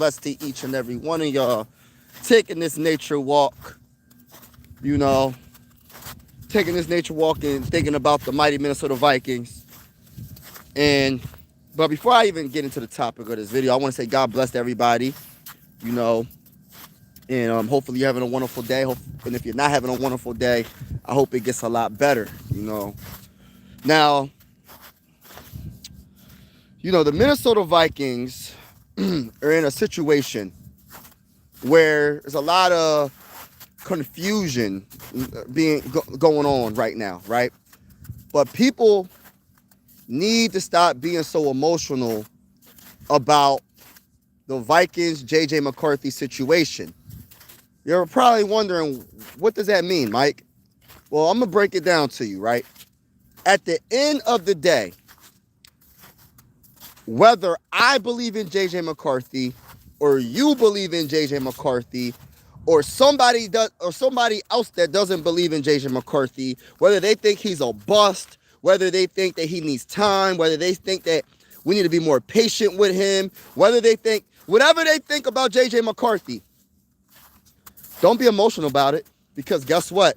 Blessed to each and every one of y'all taking this nature walk, you know, taking this nature walk and thinking about the mighty Minnesota Vikings. But before I even get into the topic of this video, I want to say God bless everybody, you know, and hopefully you're having a wonderful day. And if you're not having a wonderful day, I hope it gets a lot better, you know. Now, the Minnesota Vikings are in a situation where there's a lot of confusion going on right now, right? But people need to stop being so emotional about the Vikings JJ McCarthy situation. You're probably wondering, what does that mean, Mike? Well, I'm going to break it down to you, right? At the end of the day, whether I believe in JJ McCarthy or you believe in JJ McCarthy or somebody else that doesn't believe in JJ McCarthy, whether they think he's a bust, whether they think that he needs time, whether they think that we need to be more patient with him, whatever they think about JJ McCarthy, don't be emotional about it, because guess what?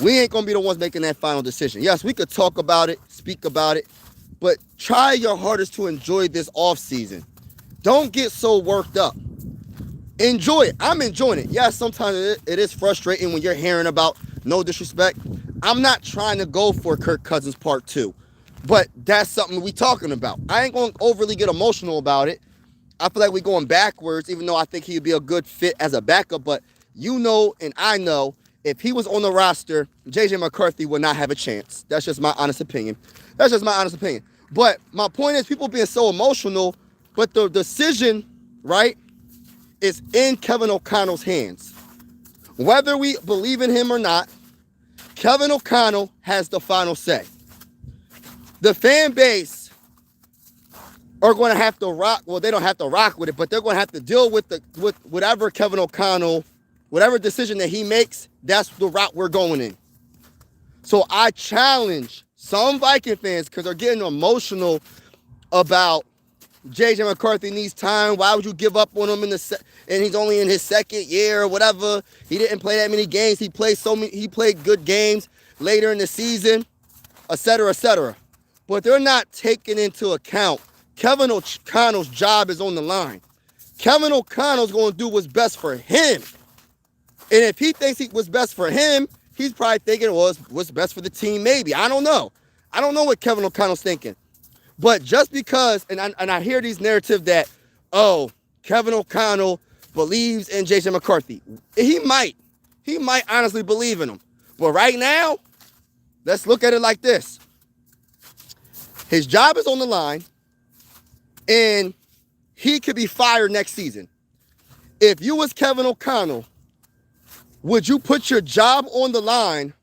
We ain't going to be the ones making that final decision. Yes, we could talk about it, speak about it, but try your hardest to enjoy this offseason. Don't get so worked up. Enjoy it. I'm enjoying it. Yes, sometimes it is frustrating when you're hearing about, no disrespect, I'm not trying to go for Kirk Cousins Part 2, but that's something we talking about. I ain't going to overly get emotional about it. I feel like we're going backwards, even though I think he'd be a good fit as a backup. But you know and I know, if he was on the roster, JJ McCarthy would not have a chance. That's just my honest opinion. But my point is, people being so emotional, but the decision, right, is in Kevin O'Connell's hands. Whether we believe in him or not, Kevin O'Connell has the final say. The fan base are going to have to rock. Well, they don't have to rock with it, but they're going to have to deal with whatever Kevin O'Connell, whatever decision that he makes. That's the route we're going in. So I challenge some Viking fans, because they're getting emotional about JJ McCarthy needs time. Why would you give up on him and he's only in his second year or whatever? He didn't play that many games. He played good games later in the season, etc., etc. But they're not taking into account Kevin O'Connell's job is on the line. Kevin O'Connell's going to do what's best for him. And if he thinks what's best for him, he's probably thinking, well, what's best for the team, maybe. I don't know. I don't know what Kevin O'Connell's thinking. But just because, and I hear these narratives that, oh, Kevin O'Connell believes in JJ McCarthy. He might honestly believe in him. But right now, let's look at it like this. His job is on the line, and he could be fired next season. If you was Kevin O'Connell, would you put your job on the line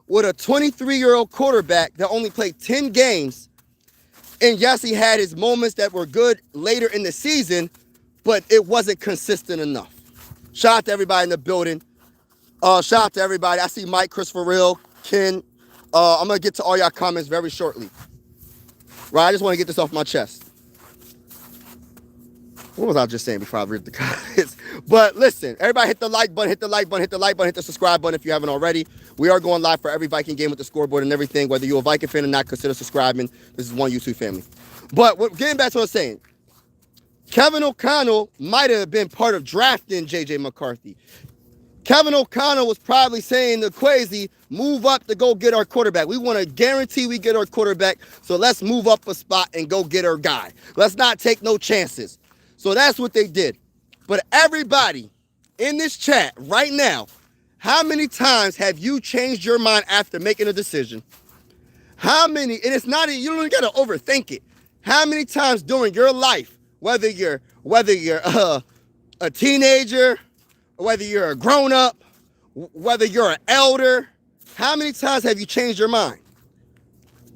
with a 23-year-old quarterback that only played 10 games? And yes, he had his moments that were good later in the season, but it wasn't consistent enough. Shout out to everybody in the building. Shout out to everybody. I see Mike, Christopher Real, Ken. I'm going to get to all y'all comments very shortly. Right, I just want to get this off my chest. What was I just saying before I read the comments? But listen, everybody hit the like button, hit the subscribe button if you haven't already. We are going live for every Viking game with the scoreboard and everything. Whether you're a Viking fan or not, consider subscribing. This is one YouTube family. But getting back to what I'm saying, Kevin O'Connell might have been part of drafting JJ McCarthy. Kevin O'Connell was probably saying to Kwesi, move up to go get our quarterback. We want to guarantee we get our quarterback, so let's move up a spot and go get our guy. Let's not take no chances. So that's what they did. But everybody in this chat right now, how many times have you changed your mind after making a decision? How many, and it's not, you don't even got to overthink it. How many times during your life, whether you're a teenager, whether you're a grown-up, whether you're an elder, how many times have you changed your mind?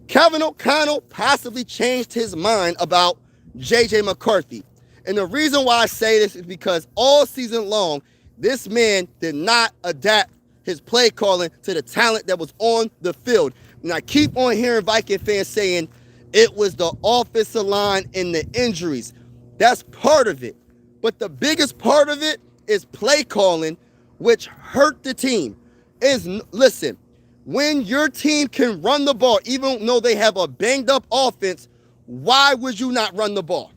Kevin O'Connell possibly changed his mind about JJ McCarthy. And the reason why I say this is because all season long, this man did not adapt his play calling to the talent that was on the field. And I keep on hearing Viking fans saying it was the offensive line and the injuries. That's part of it. But the biggest part of it is play calling, which hurt the team. Listen, when your team can run the ball, even though they have a banged up offense, why would you not run the ball?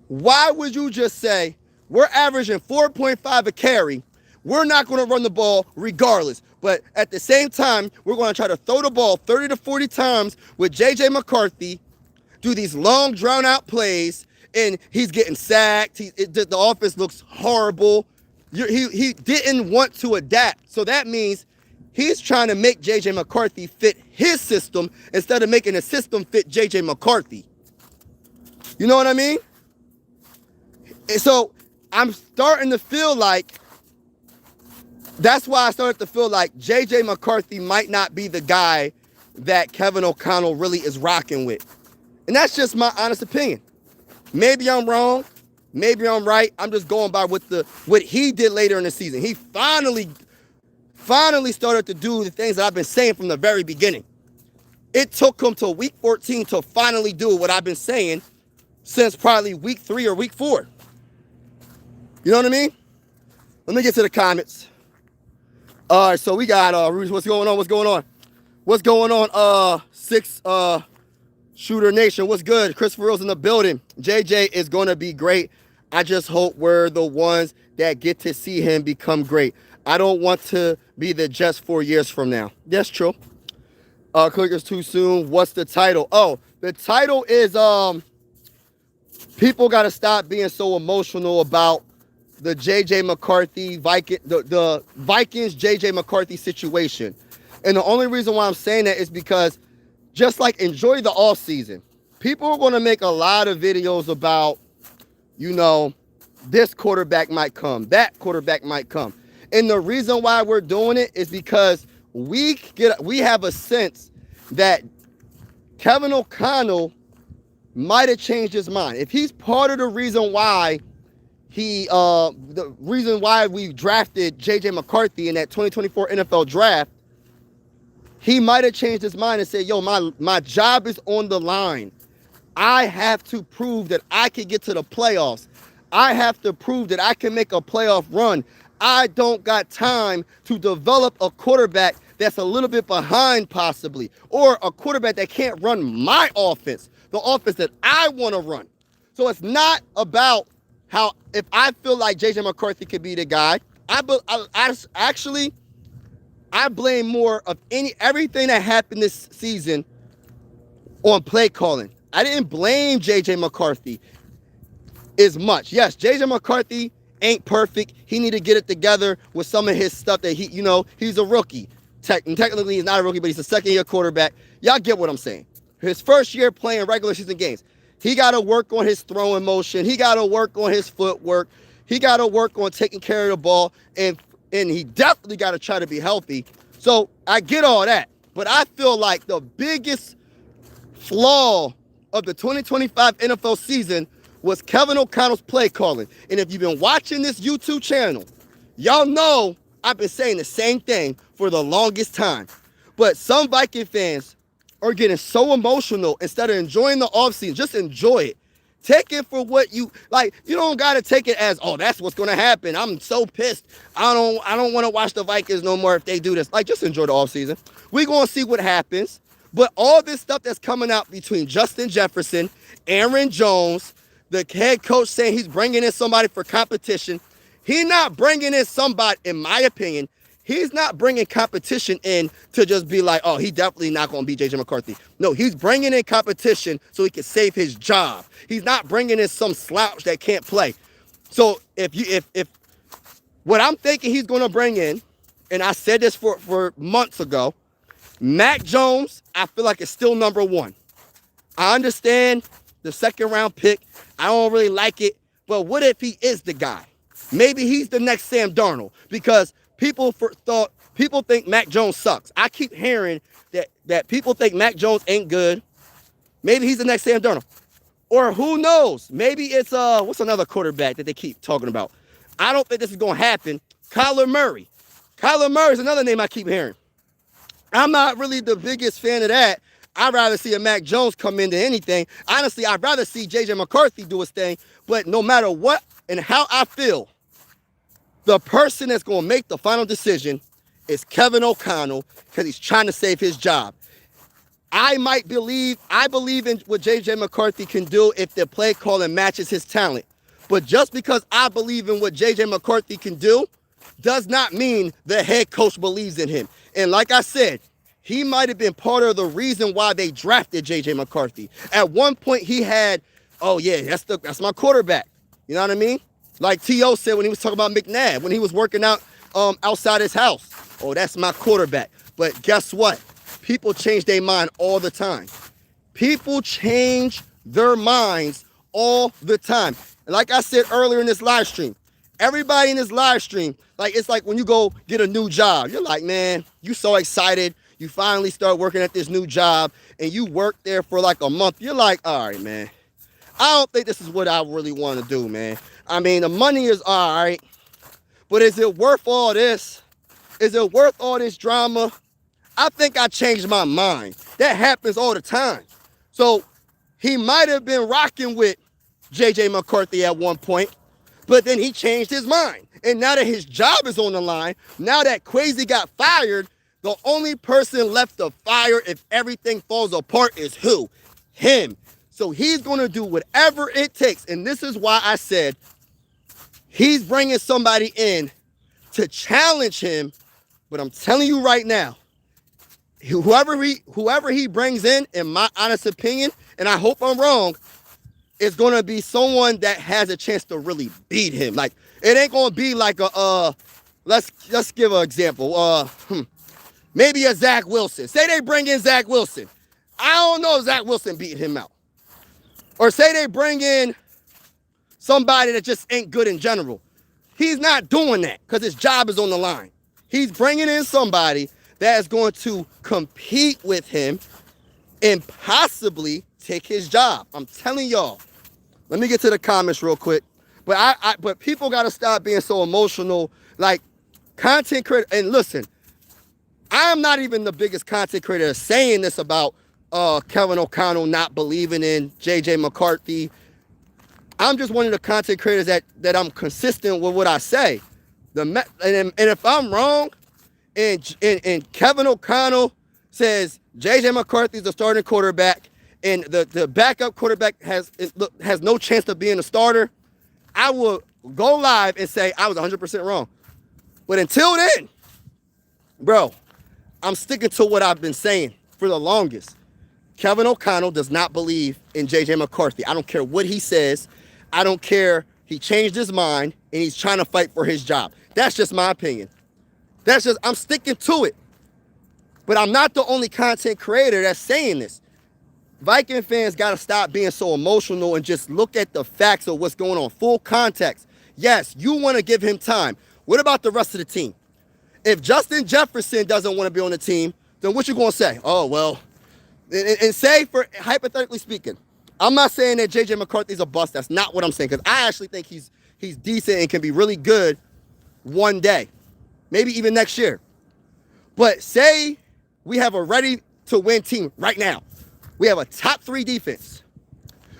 Why would you just say, we're averaging 4.5 a carry, we're not going to run the ball regardless. But at the same time, we're going to try to throw the ball 30 to 40 times with JJ McCarthy, do these long, drawn-out plays, and he's getting sacked. The offense looks horrible. He didn't want to adapt. So that means he's trying to make JJ McCarthy fit his system instead of making the system fit JJ McCarthy. You know what I mean? And so I'm starting to feel like, that's why I started to feel like JJ McCarthy might not be the guy that Kevin O'Connell really is rocking with. And that's just my honest opinion. Maybe I'm wrong. Maybe I'm right. I'm just going by what he did later in the season. He finally started to do the things that I've been saying from the very beginning. It took him till week 14 to finally do what I've been saying since probably week 3 or week 4. You know what I mean? Let me get to the comments. All right, so we got what's going on? What's going on? Shooter Nation, what's good? Christopher Rose in the building. JJ is going to be great. I just hope we're the ones that get to see him become great. I don't want to be the Jets 4 years from now. That's true. Clickers too soon. What's the title? Oh, the title is people got to stop being so emotional about the JJ McCarthy the Vikings JJ McCarthy situation. And the only reason why I'm saying that is because just like enjoy the off season. People are going to make a lot of videos about, this quarterback might come, that quarterback might come. And the reason why we're doing it is because we have a sense that Kevin O'Connell might have changed his mind. If he's part of the reason why we drafted JJ McCarthy in that 2024 NFL draft, he might have changed his mind and said, yo, my job is on the line. I have to prove that I can get to the playoffs. I have to prove that I can make a playoff run. I don't got time to develop a quarterback that's a little bit behind possibly, or a quarterback that can't run my offense, the offense that I want to run. So it's not about if I feel like JJ McCarthy could be the guy. I blame more of everything that happened this season on play calling. I didn't blame JJ McCarthy as much. Yes, JJ McCarthy ain't perfect. He need to get it together with some of his stuff that he's a rookie. Technically, he's not a rookie, but he's a second-year quarterback. Y'all get what I'm saying. His first year playing regular season games. He got to work on his throwing motion. He got to work on his footwork. He got to work on taking care of the ball. And he definitely got to try to be healthy. So I get all that. But I feel like the biggest flaw of the 2025 NFL season was Kevin O'Connell's play calling. And if you've been watching this YouTube channel, y'all know I've been saying the same thing for the longest time. But some Viking fans are getting so emotional instead of enjoying the offseason. Just enjoy it. Take it for what you like. You don't gotta take it as, oh, that's what's gonna happen. I'm so pissed. I don't want to watch the Vikings no more if they do this. Like, just enjoy the offseason. We're gonna see what happens. But all this stuff that's coming out between Justin Jefferson, Aaron Jones, the head coach saying he's bringing in somebody for competition. He's not bringing in somebody, in my opinion, he's not bringing competition in to just be like, oh, he definitely not going to beat JJ McCarthy. No, he's bringing in competition so he can save his job. He's not bringing in some slouch that can't play. So if what I'm thinking he's going to bring in, and I said this for months ago, Mac Jones, I feel like is still number one. I understand the second round pick. I don't really like it. But what if he is the guy? Maybe he's the next Sam Darnold, because people think Mac Jones sucks. I keep hearing that people think Mac Jones ain't good. Maybe he's the next Sam Darnold. Or who knows? Maybe it's what's another quarterback that they keep talking about? I don't think this is going to happen. Kyler Murray. Kyler Murray is another name I keep hearing. I'm not really the biggest fan of that. I'd rather see a Mac Jones come in than anything. Honestly, I'd rather see JJ McCarthy do his thing. But no matter what and how I feel, the person that's going to make the final decision is Kevin O'Connell because he's trying to save his job. I believe in what JJ McCarthy can do if the play calling matches his talent. But just because I believe in what JJ McCarthy can do does not mean the head coach believes in him. And like I said, he might have been part of the reason why they drafted JJ McCarthy. At one point he had, oh yeah, that's my quarterback. You know what I mean? Like T.O. said when he was talking about McNabb, when he was working out outside his house. Oh, that's my quarterback. But guess what? People change their mind all the time. People change their minds all the time. And like I said earlier in this live stream, everybody in this live stream, like it's like when you go get a new job. You're like, man, you so excited. You finally start working at this new job and you work there for like a month. You're like, all right, man, I don't think this is what I really want to do, man. I mean, the money is all right, but is it worth all this? Is it worth all this drama? I think I changed my mind. That happens all the time. So he might have been rocking with JJ McCarthy at one point, but then he changed his mind. And now that his job is on the line, now that Kwesi got fired, the only person left to fire if everything falls apart is who? Him. So he's going to do whatever it takes. And this is why I said he's bringing somebody in to challenge him. But I'm telling you right now, whoever he brings in my honest opinion, and I hope I'm wrong, is going to be someone that has a chance to really beat him. Like, it ain't going to be like a, let's give an example. Maybe a Zach Wilson. Say they bring in Zach Wilson. I don't know if Zach Wilson beat him out. Or say they bring in somebody that just ain't good in general. He's not doing that because his job is on the line. He's bringing in somebody that is going to compete with him and possibly take his job. I'm telling y'all. Let me get to the comments real quick. But but people got to stop being so emotional. Like, content creator, and listen, I'm not even the biggest content creator saying this about Kevin O'Connell not believing in JJ McCarthy. I'm just one of the content creators that I'm consistent with what I say. And if I'm wrong, and Kevin O'Connell says JJ McCarthy's the starting quarterback, and the backup quarterback has no chance of being a starter, I will go live and say I was 100% wrong. But until then, bro, I'm sticking to what I've been saying for the longest. Kevin O'Connell does not believe in JJ McCarthy. I don't care what he says. I don't care. He changed his mind and he's trying to fight for his job. That's just my opinion. I'm sticking to it. But I'm not the only content creator that's saying this. Viking fans got to stop being so emotional and just look at the facts of what's going on. Full context. Yes, you want to give him time. What about the rest of the team? If Justin Jefferson doesn't want to be on the team, then what you going to say? Oh, well, and say, for hypothetically speaking, I'm not saying that JJ McCarthy's a bust. That's not what I'm saying, because I actually think he's decent and can be really good one day, maybe even next year. But say we have a ready-to-win team right now. We have a top 3 defense.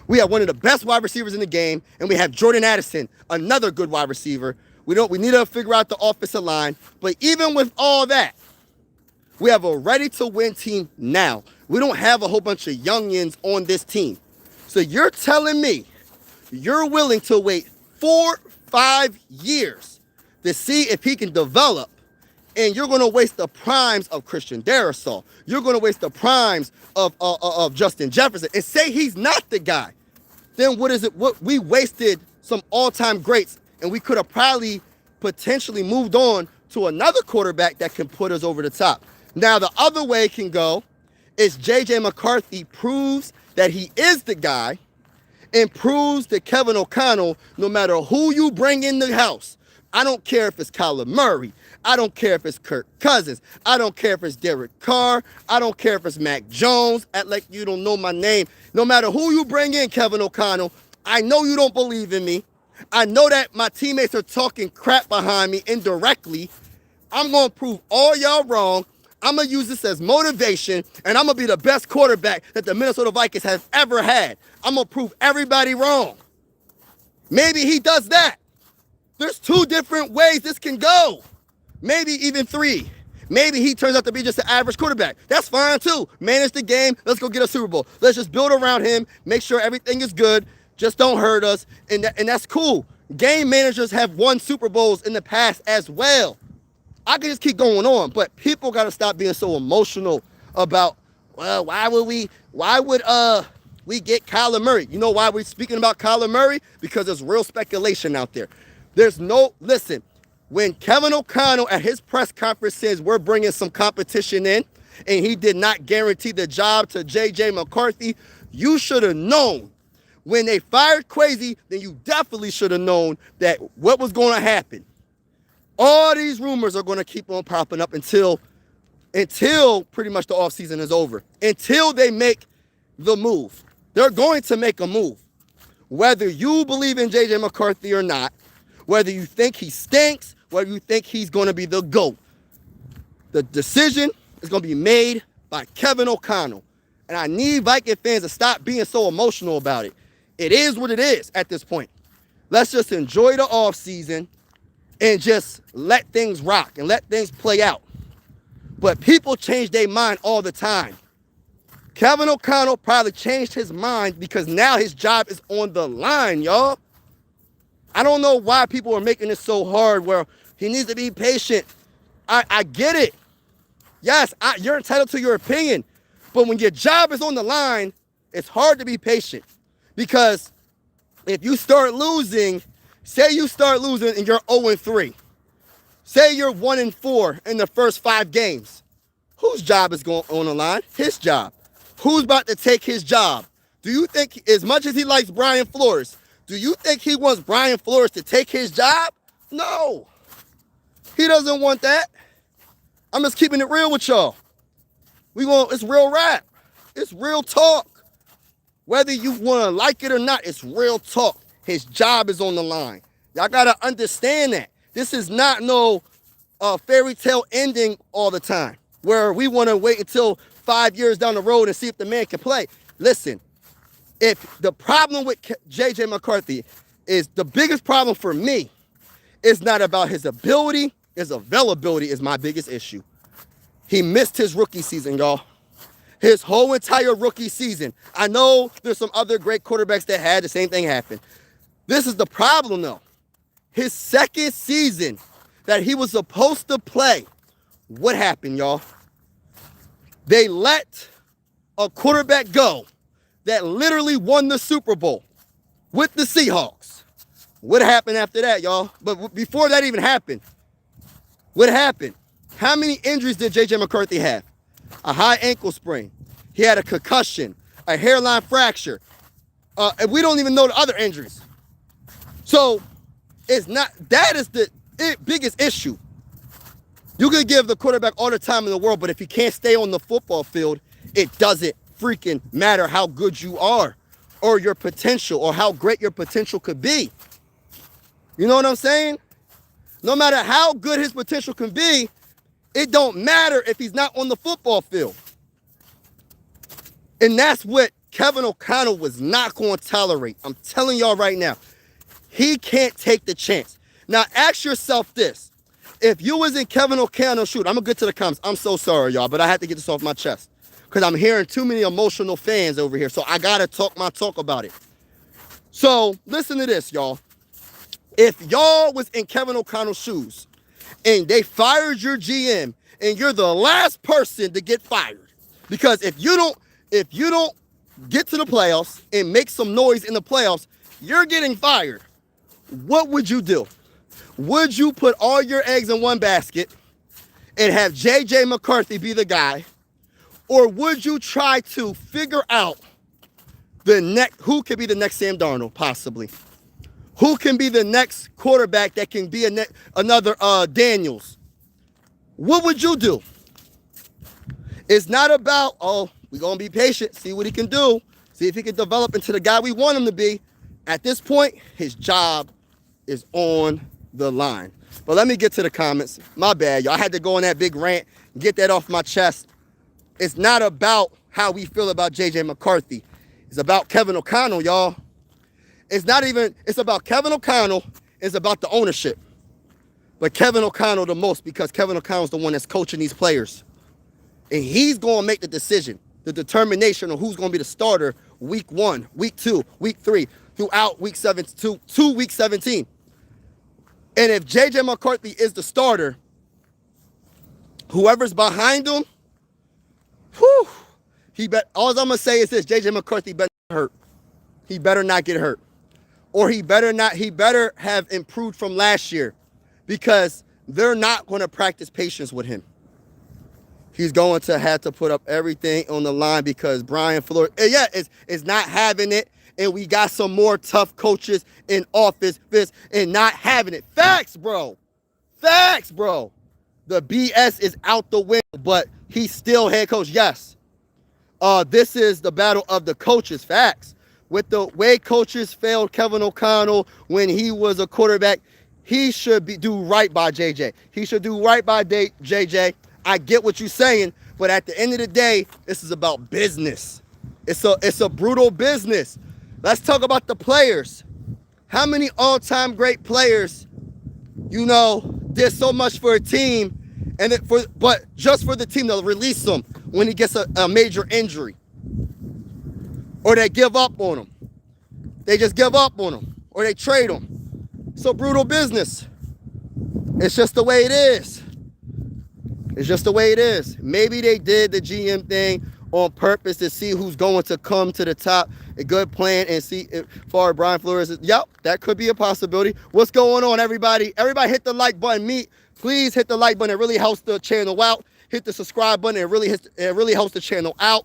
We have one of the best wide receivers in the game, and we have Jordan Addison, another good wide receiver. We need to figure out the offensive line. But even with all that, we have a ready-to-win team now. We don't have a whole bunch of youngins on this team. So you're telling me you're willing to wait 4-5 years to see if he can develop, and you're going to waste the primes of Christian Darrisaw. You're going to waste the primes of Justin Jefferson and say he's not the guy. Then what is it? What we wasted some all-time greats, and we could have probably potentially moved on to another quarterback that can put us over the top. Now, the other way it can go is JJ McCarthy proves that he is the guy and proves to Kevin O'Connell, no matter who you bring in the house, I don't care if it's Kyler Murray, I don't care if it's Kirk Cousins, I don't care if it's Derek Carr, I don't care if it's Mac Jones, act like you don't know my name. No matter who you bring in, Kevin O'Connell, I know you don't believe in me. I know that my teammates are talking crap behind me indirectly. I'm going to prove all y'all wrong. I'm going to use this as motivation, and I'm going to be the best quarterback that the Minnesota Vikings have ever had. I'm going to prove everybody wrong. Maybe he does that. There's 2 different ways this can go. Maybe even 3. Maybe he turns out to be just an average quarterback. That's fine too. Manage the game. Let's go get a Super Bowl. Let's just build around him. Make sure everything is good. Just don't hurt us. And that's cool. Game managers have won Super Bowls in the past as well. I could just keep going on, but people got to stop being so emotional about, well, why would we get Kyler Murray? You know why we're speaking about Kyler Murray? Because there's real speculation out there. Listen, when Kevin O'Connell at his press conference says we're bringing some competition in, and he did not guarantee the job to JJ McCarthy, you should have known. When they fired Crazy, then you definitely should have known that what was going to happen. All these rumors are going to keep on popping up until pretty much the offseason is over. Until they make the move. They're going to make a move. Whether you believe in JJ McCarthy or not, whether you think he stinks, whether you think he's going to be the GOAT, the decision is going to be made by Kevin O'Connell. And I need Viking fans to stop being so emotional about it. It is what it is at this point. Let's just enjoy the offseason and just let things rock and let things play out. But people change their mind all the time. Kevin O'Connell probably changed his mind because now his job is on the line, y'all. I don't know why people are making it so hard where he needs to be patient. I get it. Yes, you're entitled to your opinion. But when your job is on the line, it's hard to be patient. Because if you start losing, say you start losing and you're 0-3. Say you're 1-4 in the first 5 games. Whose job is going on the line? His job. Who's about to take his job? Do you think, as much as he likes Brian Flores, do you think he wants Brian Flores to take his job? No. He doesn't want that. I'm just keeping it real with y'all. It's real rap. It's real talk. Whether you want to like it or not, it's real talk. His job is on the line. Y'all got to understand that. This is not no fairy tale ending all the time where we want to wait until 5 years down the road and see if the man can play. Listen, if the problem with JJ McCarthy is the biggest problem for me, it's not about his ability. His availability is my biggest issue. He missed his rookie season, y'all. His whole entire rookie season. I know there's some other great quarterbacks that had the same thing happen. This is the problem, though. His second season that he was supposed to play, what happened, y'all? They let a quarterback go that literally won the Super Bowl with the Seahawks. What happened after that, y'all? But before that even happened, what happened? How many injuries did JJ McCarthy have? A high ankle sprain. He had a concussion, a hairline fracture. And we don't even know the other injuries. So that is the biggest issue. You can give the quarterback all the time in the world, but if he can't stay on the football field, it doesn't freaking matter how good you are or your potential or how great your potential could be. You know what I'm saying? No matter how good his potential can be, it don't matter if he's not on the football field. And that's what Kevin O'Connell was not going to tolerate. I'm telling y'all right now. He can't take the chance. Now, ask yourself this. If you was in Kevin O'Connell's shoes, I'm going to get to the comments. I'm so sorry, y'all, but I had to get this off my chest because I'm hearing too many emotional fans over here. So I got to talk my talk about it. So listen to this, y'all. If y'all was in Kevin O'Connell's shoes and they fired your GM and you're the last person to get fired, because if you don't get to the playoffs and make some noise in the playoffs, you're getting fired. What would you do? Would you put all your eggs in one basket and have JJ McCarthy be the guy? Or would you try to figure out who could be the next Sam Darnold, possibly? Who can be the next quarterback that can be another Daniels? What would you do? It's not about, we're going to be patient, see what he can do, see if he can develop into the guy we want him to be. At this point, his job is on the line. But let me get to the comments. My bad, y'all. I had to go on that big rant, get that off my chest. It's not about how we feel about JJ McCarthy. It's about Kevin O'Connell, y'all. It's about Kevin O'Connell. It's about the ownership. But Kevin O'Connell the most, because Kevin O'Connell's the one that's coaching these players. And he's going to make the decision, the determination of who's going to be the starter week 1, week 2, week 3, throughout week 7 to week 17. And if JJ McCarthy is the starter, whoever's behind him, whew, all I'm going to say is this: JJ McCarthy better not hurt. He better not get hurt. Or he better have improved from last year, because they're not going to practice patience with him. He's going to have to put up everything on the line, because Brian Flores, is not having it. And we got some more tough coaches in office and not having it. Facts, bro. Facts, bro. The BS is out the window, but he's still head coach. Yes. This is the battle of the coaches. Facts. With the way coaches failed Kevin O'Connell when he was a quarterback, he should do right by JJ. He should do right by JJ. I get what you're saying, but at the end of the day, this is about business. It's a brutal business. Let's talk about the players. How many all-time great players, did so much for a team, but just for the team to release him when he gets a major injury? Or they give up on him. They just give up on him. Or they trade him. It's a brutal business. It's just the way it is. It's just the way it is. Maybe they did the GM thing on purpose to see who's going to come to the top. A good plan, and see if far Brian Flores is. Yep, that could be a possibility. What's going on, everybody? Everybody hit the like button. Please hit the like button. It really helps the channel out. Hit the subscribe button. It really helps the channel out.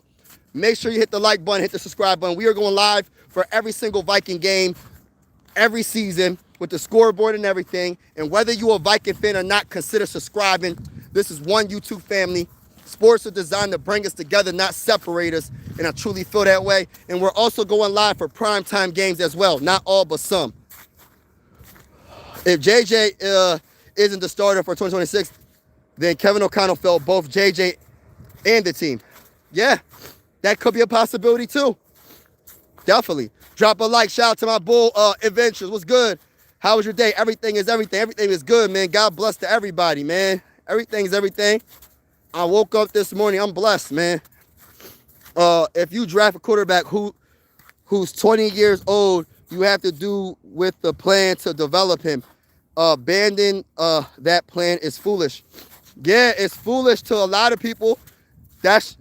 Make sure you hit the like button, hit the subscribe button. We are going live for every single Viking game, every season, with the scoreboard and everything. And whether you're a Viking fan or not, consider subscribing. This is one YouTube family. Sports are designed to bring us together, not separate us. And I truly feel that way. And we're also going live for primetime games as well. Not all, but some. If JJ isn't the starter for 2026, then Kevin O'Connell failed both JJ and the team. Yeah. That could be a possibility too. Definitely. Drop a like. Shout out to my bull adventures. What's good? How was your day? Everything is everything. Everything is good, man. God bless to everybody, man. Everything is everything. I woke up this morning. I'm blessed, man. If you draft a quarterback who's 20 years old, you have to do with the plan to develop him. Abandoning that plan is foolish. Yeah, it's foolish to a lot of people.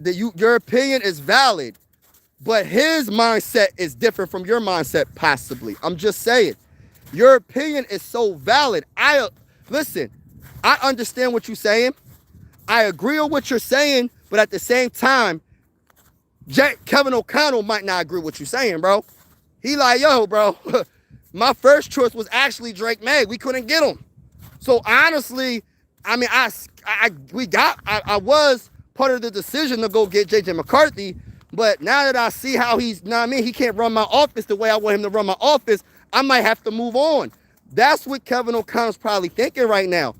Your opinion is valid, but his mindset is different from your mindset, possibly. I'm just saying. Your opinion is so valid. Listen, I understand what you're saying. I agree on what you're saying, but at the same time, Kevin O'Connell might not agree with what you're saying, bro. He like, yo, bro, my first choice was actually Drake May. We couldn't get him. So honestly, I mean, I was part of the decision to go get JJ McCarthy, but now that I see how he can't run my office the way I want him to run my office, I might have to move on. That's what Kevin O'Connell's probably thinking right now.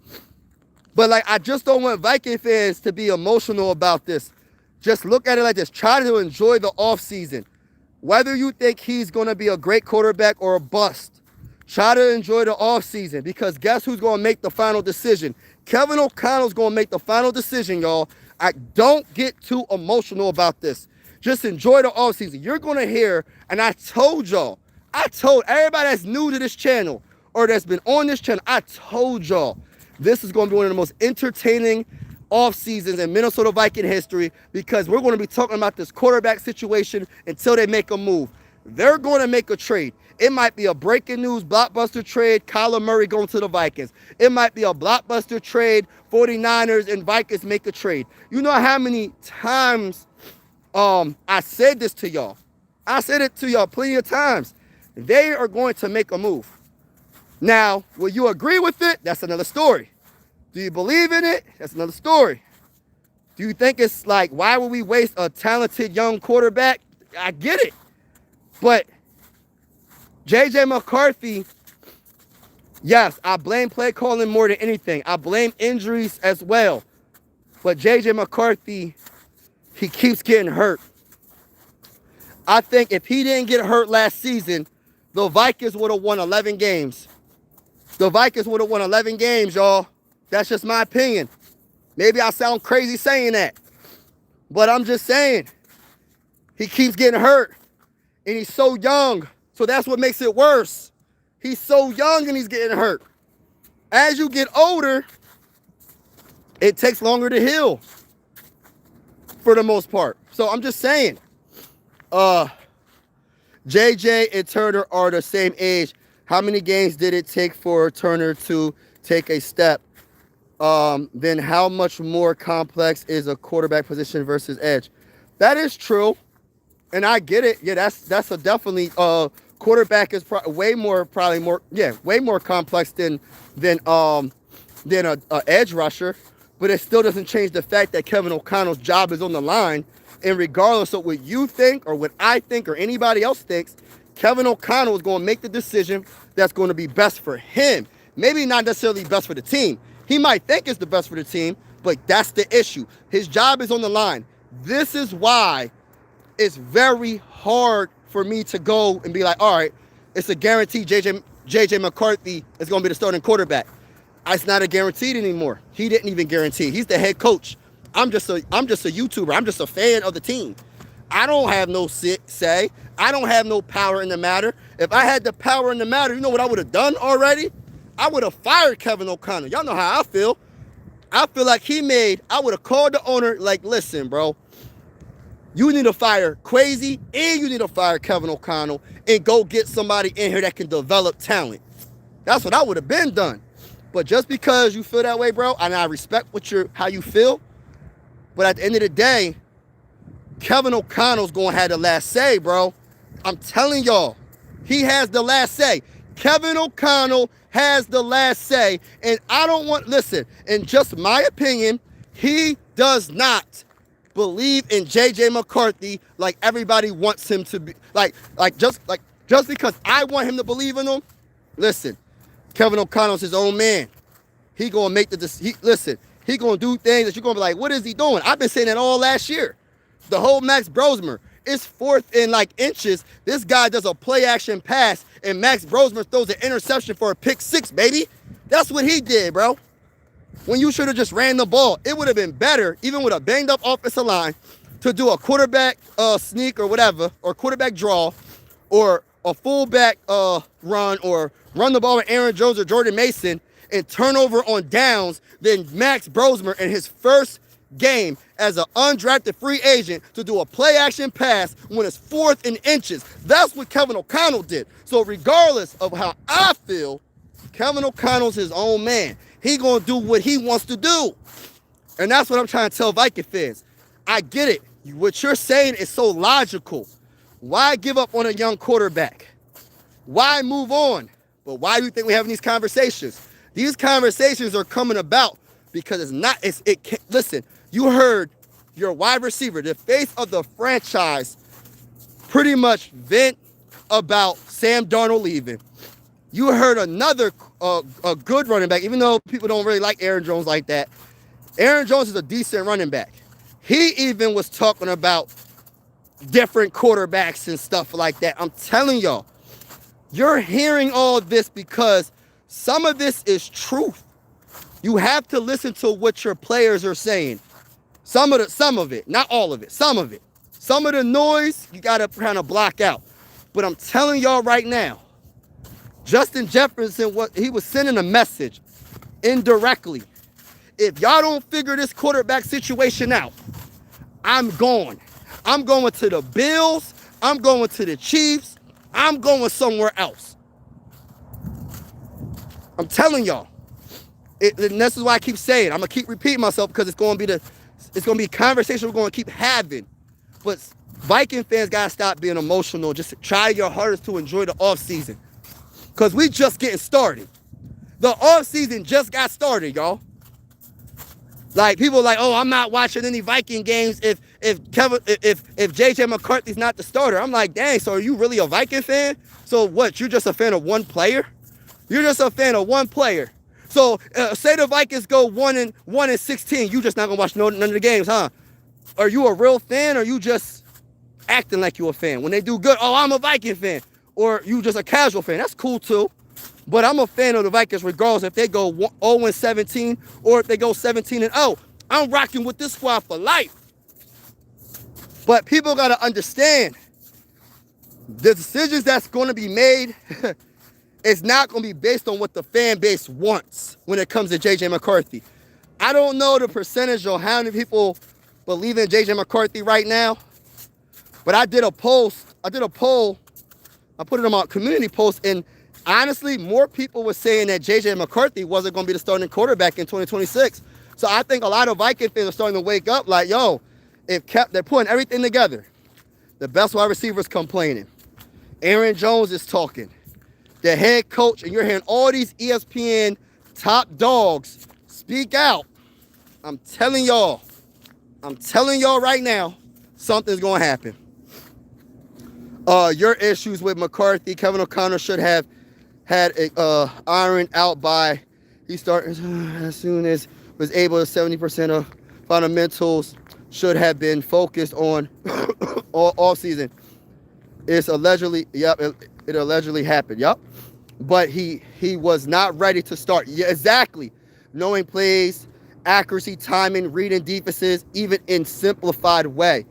But I just don't want Viking fans to be emotional about this. Just look at it like this. Try to enjoy the offseason. Whether you think he's going to be a great quarterback or a bust, try to enjoy the offseason, because guess who's going to make the final decision? Kevin O'Connell's going to make the final decision, y'all. Don't get too emotional about this. Just enjoy the offseason. You're going to hear, and I told everybody that's new to this channel or that's been on this channel, I told y'all this is going to be one of the most entertaining off seasons in Minnesota Viking history, because we're going to be talking about this quarterback situation until they make a move. They're going to make a trade. It might be a breaking news blockbuster trade, Kyler Murray going to the Vikings. It might be a blockbuster trade, 49ers and Vikings make a trade. You know how many times I said this to y'all. I said it to y'all plenty of times. They are going to make a move. Now, will you agree with it? That's another story. Do you believe in it? That's another story. Do you think it's like, why would we waste a talented young quarterback? I get it. But JJ McCarthy Yes, I blame play calling more than anything. I blame injuries as well. But JJ McCarthy, he keeps getting hurt. I think if he didn't get hurt last season, the Vikings would have won 11 games. The Vikings would have won 11 games, y'all. That's just my opinion. Maybe I sound crazy saying that. But I'm just saying, he keeps getting hurt. And he's so young. So that's what makes it worse. He's so young and he's getting hurt. As you get older, it takes longer to heal. For the most part. So I'm just saying. JJ and Turner are the same age. How many games did it take for Turner to take a step? Then how much more complex is a quarterback position versus edge? That is true. And I get it. Yeah, that's a definitely quarterback is way more complex than a edge rusher. But it still doesn't change the fact that Kevin O'Connell's job is on the line. And regardless of what you think or what I think or anybody else thinks, Kevin O'Connell is going to make the decision that's going to be best for him. Maybe not necessarily best for the team. He might think it's the best for the team, but that's the issue. His job is on the line. This is why it's very hard for me to go and be like, all right, it's a guarantee JJ McCarthy is going to be the starting quarterback. It's not a guaranteed anymore. He didn't even guarantee. He's the head coach. I'm just a YouTuber. I'm just a fan of the team. I don't have no say. I don't have no power in the matter. If I had the power in the matter, you know what I would have done already? I would have fired Kevin O'Connell. Y'all know how I feel. I feel like I would have called the owner like, listen, bro, you need to fire Crazy and you need to fire Kevin O'Connell and go get somebody in here that can develop talent. That's what I would have been done. But just because you feel that way, bro, and I respect how you feel, but at the end of the day, Kevin O'Connell's going to have the last say, bro. I'm telling y'all, he has the last say. Kevin O'Connell has the last say, and listen, in just my opinion, he does not believe in JJ McCarthy like everybody wants him to be. Just because I want him to believe in him, listen, Kevin O'Connell's his own man. He gonna make he gonna do things that you're gonna be like, what is he doing? I've been saying that all last year. The whole Max Brosmer. It's fourth in inches. This guy does a play action pass and Max Brosmer throws an interception for a pick 6, baby. That's what he did, bro. When you should have just ran the ball. It would have been better, even with a banged up offensive line, to do a quarterback sneak or whatever, or quarterback draw, or a fullback run, or run the ball with Aaron Jones or Jordan Mason and turn over on downs than Max Brosmer in his first game as an undrafted free agent to do a play action pass when it's fourth in inches. That's what Kevin O'Connell did. So regardless of how I feel, Kevin O'Connell's his own man. He gonna do what he wants to do. And that's what I'm trying to tell Viking fans. I get it. What you're saying is so logical. Why give up on a young quarterback? Why move on? But why do you think we're having these conversations? These conversations are coming about because listen, you heard your wide receiver, the face of the franchise, pretty much vent about Sam Darnold leaving. You heard another a good running back, even though people don't really like Aaron Jones like that. Aaron Jones is a decent running back. He even was talking about different quarterbacks and stuff like that. I'm telling y'all, you're hearing all this because some of this is truth. You have to listen to what your players are saying. Some of it, not all of it, some of it. Some of the noise, you got to kind of block out. But I'm telling y'all right now, Justin Jefferson, he was sending a message indirectly. If y'all don't figure this quarterback situation out, I'm going. I'm going to the Bills. I'm going to the Chiefs. I'm going somewhere else. I'm telling y'all. And this is why I keep saying, I'm going to keep repeating myself because it's going to be a conversation we're going to keep having. But Viking fans got to stop being emotional. Just try your hardest to enjoy the offseason. Because we just getting started. The offseason just got started, y'all. Like, people are like, oh, I'm not watching any Viking games if JJ McCarthy's not the starter. I'm like, dang, so are you really a Viking fan? So what, you're just a fan of one player? You're just a fan of one player. So say the Vikings go 1-16. You just not gonna watch none of the games, huh? Are you a real fan, or are you just acting like you a fan? When they do good, oh, I'm a Viking fan. Or you just a casual fan. That's cool too. But I'm a fan of the Vikings regardless if they go 0-17 or if they go 17-0. I'm rocking with this squad for life. But people got to understand the decisions that's going to be made is not going to be based on what the fan base wants when it comes to JJ McCarthy. I don't know the percentage or how many people believe in JJ McCarthy right now, but I did a poll. I put it on my community post, and honestly, more people were saying that JJ McCarthy wasn't going to be the starting quarterback in 2026. So I think a lot of Viking fans are starting to wake up like, yo, they're putting everything together. The best wide receivers complaining. Aaron Jones is talking. The head coach, and you're hearing all these ESPN top dogs speak out. I'm telling y'all right now, something's going to happen. Your issues with McCarthy, Kevin O'Connell should have had ironed out by he started as soon as was able to 70% of fundamentals should have been focused on all season. It's allegedly, it allegedly happened, but he was not ready to start. Yeah, exactly. Knowing plays, accuracy, timing, reading defenses, even in simplified way.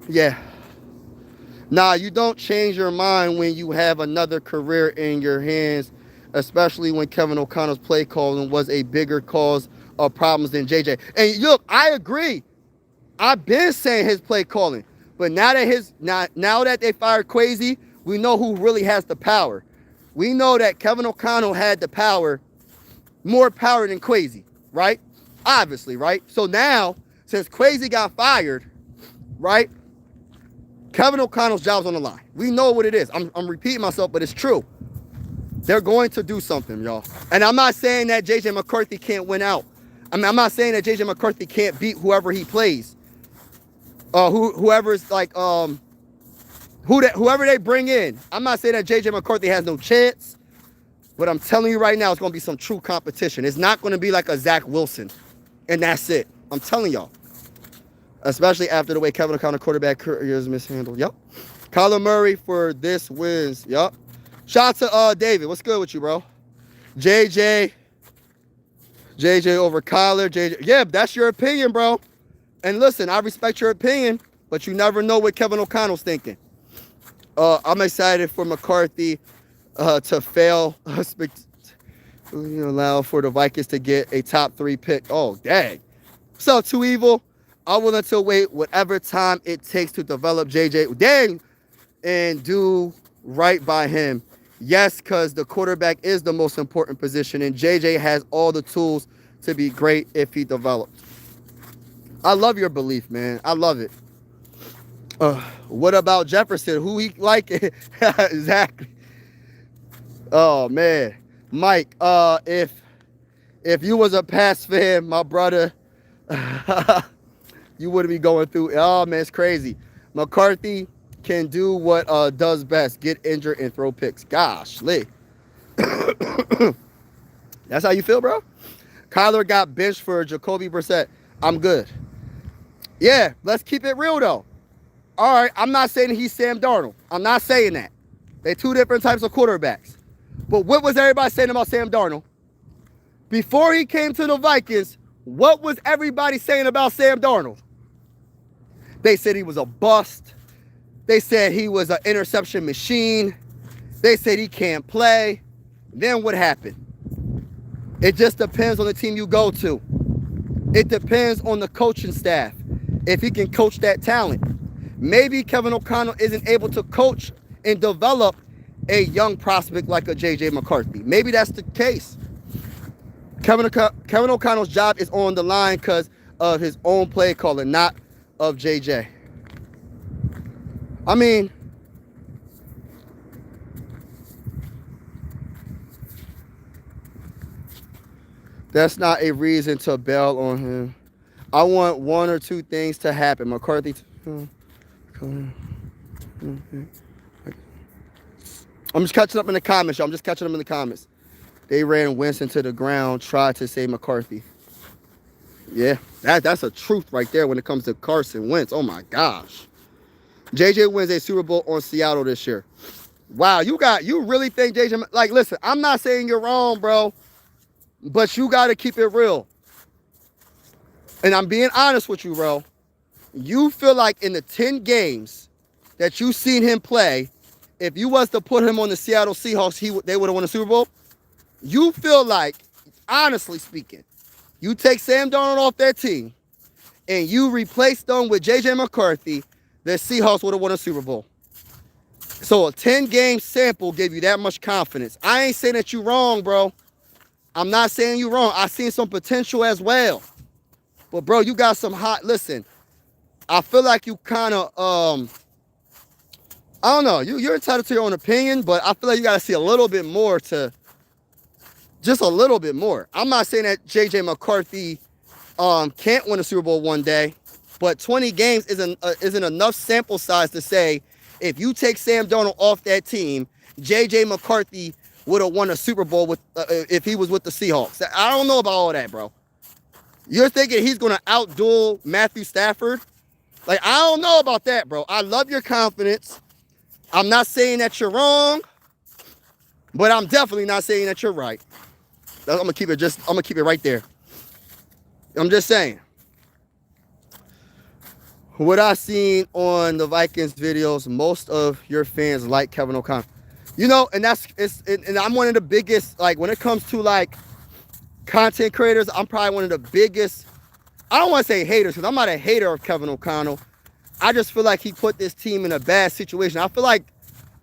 Yeah. Nah, you don't change your mind when you have another career in your hands, especially when Kevin O'Connell's play calling was a bigger cause of problems than JJ. And look, I agree. I've been saying his play calling, but now that they fired Kwesi, we know who really has the power. We know that Kevin O'Connell had the power, more power than Kwesi, right? Obviously, right? So now, since Kwesi got fired, right? Kevin O'Connell's job's on the line. We know what it is. I'm repeating myself, but it's true. They're going to do something, y'all. And I'm not saying that JJ McCarthy can't win out. I'm not saying that JJ McCarthy can't beat whoever he plays. Whoever's like whoever they bring in. I'm not saying that JJ McCarthy has no chance, but I'm telling you right now, it's going to be some true competition. It's not going to be like a Zach Wilson, and that's it. I'm telling y'all. Especially after the way Kevin O'Connell quarterback career is mishandled. Yep. Kyler Murray for this wins. Yep. Shout out to David. What's good with you, bro? JJ over Kyler. JJ. Yeah, that's your opinion, bro. And listen, I respect your opinion, but you never know what Kevin O'Connell's thinking. I'm excited for McCarthy to fail. Allow for the Vikings to get a top 3 pick. Oh, dang. What's up, Too Evil? I'm willing to wait whatever time it takes to develop JJ. Dang. And do right by him. Yes, because the quarterback is the most important position, and JJ has all the tools to be great if he develops. I love your belief, man. I love it. What about Jefferson? Who he like? Exactly. Oh, man. Mike, if you was a Pats fan, my brother, you wouldn't be going through. Oh, man, it's crazy. McCarthy can do what does best, get injured and throw picks. Gosh, Lee. That's how you feel, bro? Kyler got benched for Jacoby Brissett. I'm good. Yeah, let's keep it real, though. All right, I'm not saying he's Sam Darnold. I'm not saying that. They're two different types of quarterbacks. But what was everybody saying about Sam Darnold? Before he came to the Vikings, what was everybody saying about Sam Darnold? They said he was a bust. They said he was an interception machine. They said he can't play. Then what happened? It just depends on the team you go to. It depends on the coaching staff, if he can coach that talent. Maybe Kevin O'Connell isn't able to coach and develop a young prospect like a JJ McCarthy. Maybe that's the case. Kevin O'Connell's job is on the line because of his own play calling, not of JJ. I mean, that's not a reason to bail on him. I want one or two things to happen. McCarthy. I'm just catching up in the comments, y'all. I'm just catching up in the comments. They ran Winston to the ground, tried to save McCarthy. Yeah, that's a truth right there when it comes to Carson Wentz. Oh, my gosh. JJ wins a Super Bowl on Seattle this year. Wow, you really think JJ, like, listen, I'm not saying you're wrong, bro, but you got to keep it real. And I'm being honest with you, bro. You feel like in the 10 games that you've seen him play, if you was to put him on the Seattle Seahawks, they would have won a Super Bowl? You feel like, honestly speaking, you take Sam Darnold off that team and you replace them with JJ McCarthy, the Seahawks would have won a Super Bowl. So a 10-game sample gave you that much confidence. I ain't saying that you're wrong, bro. I'm not saying you're wrong. I seen some potential as well. But, bro, you got some hot... Listen, I feel like you kind of... I don't know. You're entitled to your own opinion, but I feel like you got to see a little bit more to... Just a little bit more. I'm not saying that JJ McCarthy can't win a Super Bowl one day, but 20 games isn't enough sample size to say if you take Sam Darnold off that team, JJ McCarthy would have won a Super Bowl with if he was with the Seahawks. I don't know about all that, bro. You're thinking he's going to outduel Matthew Stafford? Like, I don't know about that, bro. I love your confidence. I'm not saying that you're wrong, but I'm definitely not saying that you're right. I'm gonna keep it right there. I'm just saying. What I've seen on the Vikings videos, most of your fans like Kevin O'Connell. You know, and and I'm one of the biggest, like, when it comes to, like, content creators, I'm probably one of the biggest, I don't want to say haters, because I'm not a hater of Kevin O'Connell. I just feel like he put this team in a bad situation. I feel like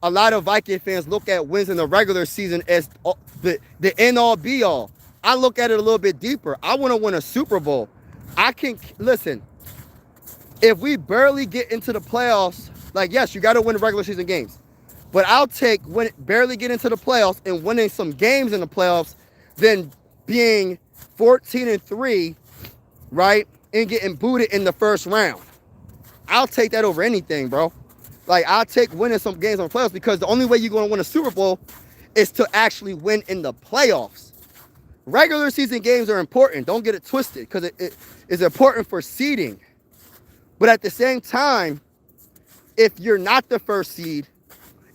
a lot of Viking fans look at wins in the regular season as the end-all, be-all. I look at it a little bit deeper. I want to win a Super Bowl. Listen, if we barely get into the playoffs, like, yes, you got to win the regular season games. But I'll take barely get into the playoffs and winning some games in the playoffs than being 14-3, right, and getting booted in the first round. I'll take that over anything, bro. Like, I'll take winning some games on the playoffs because the only way you're going to win a Super Bowl is to actually win in the playoffs. Regular season games are important. Don't get it twisted because it is important for seeding. But at the same time, if you're not the first seed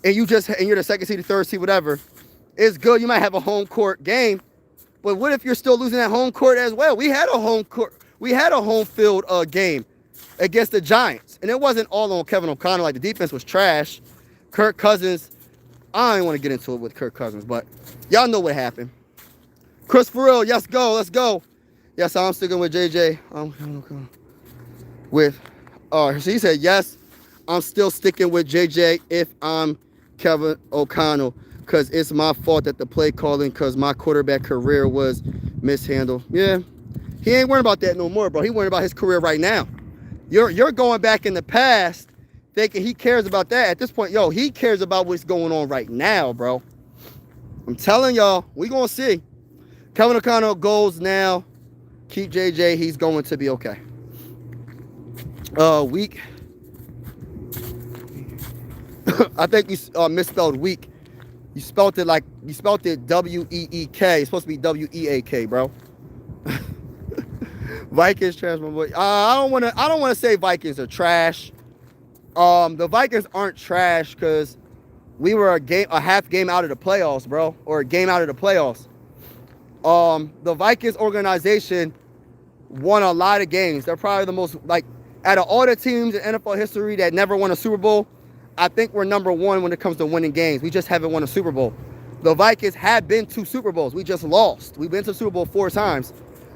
and you're the second seed, the third seed, whatever, it's good. You might have a home court game. But what if you're still losing at home court as well? We had a home field game against the Giants. And it wasn't all on Kevin O'Connell. Like, the defense was trash. Kirk Cousins, I don't want to get into it with Kirk Cousins, but y'all know what happened. Chris Farrell, let's go. Yes, I'm sticking with JJ. So he said, yes, I'm still sticking with JJ if I'm Kevin O'Connell, because it's my fault that the play calling, because my quarterback career was mishandled. Yeah, he ain't worrying about that no more, bro. He worrying about his career right now. You're going back in the past thinking he cares about that. At this point, he cares about what's going on right now, bro. I'm telling y'all, we going to see. Kevin O'Connell goes now. Keep JJ. He's going to be okay. Week. I think you misspelled week. You spelled it W-E-E-K. It's supposed to be W-E-A-K, bro. Vikings trash, my boy. I don't want to say Vikings are trash. The Vikings aren't trash because we were a half game out of the playoffs, bro, or a game out of the playoffs. The Vikings organization won a lot of games. They're probably the most, like, out of all the teams in NFL history that never won a Super Bowl, I think we're number one when it comes to winning games. We just haven't won a Super Bowl. The Vikings have been to Super Bowls. We just lost. We've been to Super Bowl 4 times.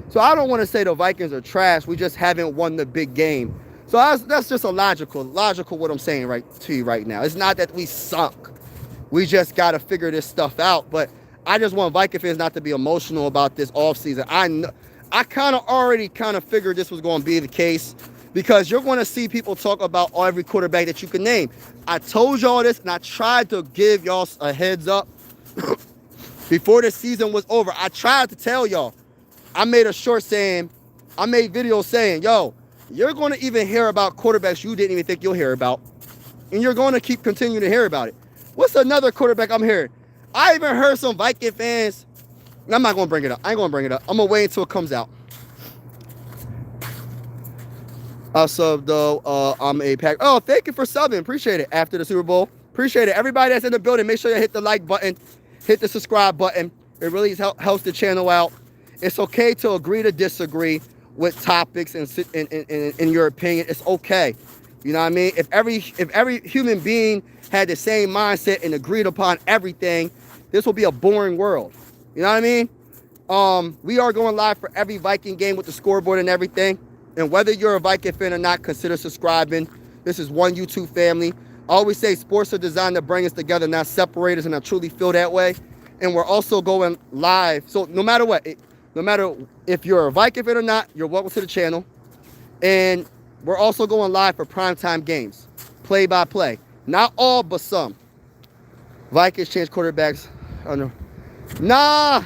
So I don't want to say the Vikings are trash. We just haven't won the big game. So that's just a logical what I'm saying right to you right now. It's not that we sunk. We just got to figure this stuff out. But I just want Viking fans not to be emotional about this offseason. I kind of already figured this was going to be the case because you're going to see people talk about every quarterback that you can name. I told y'all this, and I tried to give y'all a heads up before the season was over. I tried to tell y'all. I made videos saying, yo, you're going to even hear about quarterbacks you didn't even think you'll hear about. And you're going to continue to hear about it. What's another quarterback I'm hearing? I even heard some Viking fans. I'm not going to bring it up. I ain't going to bring it up. I'm going to wait until it comes out. I'll sub though. I'm a pack. Oh, thank you for subbing. Appreciate it. After the Super Bowl. Appreciate it. Everybody that's in the building, make sure you hit the like button. Hit the subscribe button. It really helps the channel out. It's okay to agree to disagree with topics and in your opinion. It's okay. You know what I mean? If every human being had the same mindset and agreed upon everything, this will be a boring world. You know what I mean? We are going live for every Viking game with the scoreboard and everything. And whether you're a Viking fan or not, consider subscribing. This is one YouTube family. I always say sports are designed to bring us together, not separate us, and I truly feel that way. And we're also going live. So no matter what, no matter if you're a Viking fan or not, you're welcome to the channel. And we're also going live for primetime games, play-by-play. Not all, but some. Vikings change quarterbacks. Oh, no. Nah.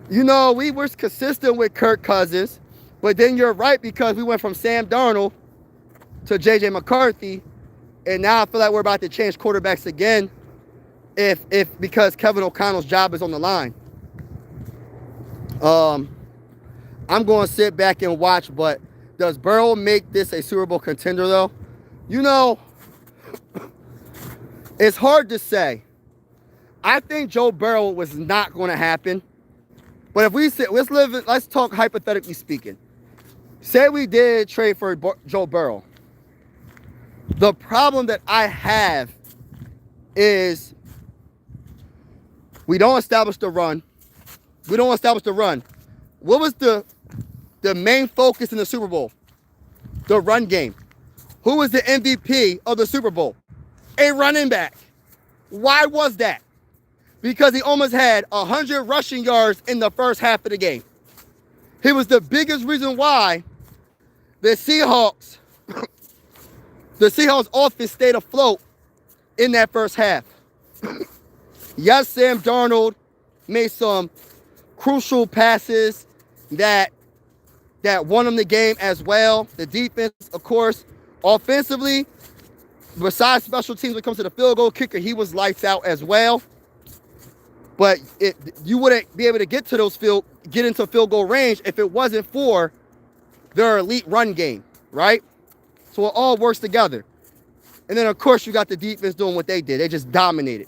You know, we were consistent with Kirk Cousins. But then you're right, because we went from Sam Darnold to JJ McCarthy, and now I feel like we're about to change quarterbacks again because Kevin O'Connell's job is on the line. I'm going to sit back and watch, but does Burrow make this a Super Bowl contender, though? You know, it's hard to say. I think Joe Burrow was not going to happen. But if we sit, let's talk hypothetically speaking. Say we did trade for Joe Burrow. The problem that I have is we don't establish the run. We don't establish the run. What was the main focus in the Super Bowl? The run game. Who was the MVP of the Super Bowl? A running back. Why was that? Because he almost had 100 rushing yards in the first half of the game. He was the biggest reason why the Seahawks offense stayed afloat in that first half. Yes, Sam Darnold made some crucial passes that won him the game as well. The defense, of course, offensively, besides special teams when it comes to the field goal kicker, he was lights out as well. But you wouldn't be able to get into field goal range if it wasn't for their elite run game, right? So it all works together. And then, of course, you got the defense doing what they did. They just dominated.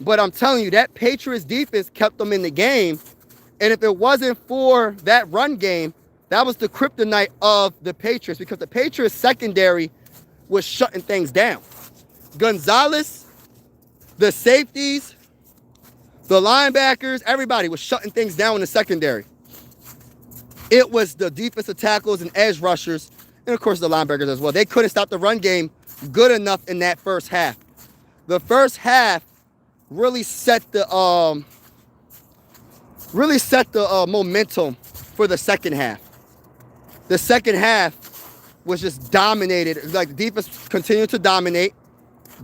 But I'm telling you, that Patriots defense kept them in the game. And if it wasn't for that run game, that was the kryptonite of the Patriots, because the Patriots secondary was shutting things down. Gonzalez, the safeties, the linebackers, everybody was shutting things down in the secondary. It was the defensive tackles and edge rushers, and of course the linebackers as well. They couldn't stop the run game good enough in that first half. The first half really set the momentum for the second half. The second half was just dominated. Like, the defense continued to dominate,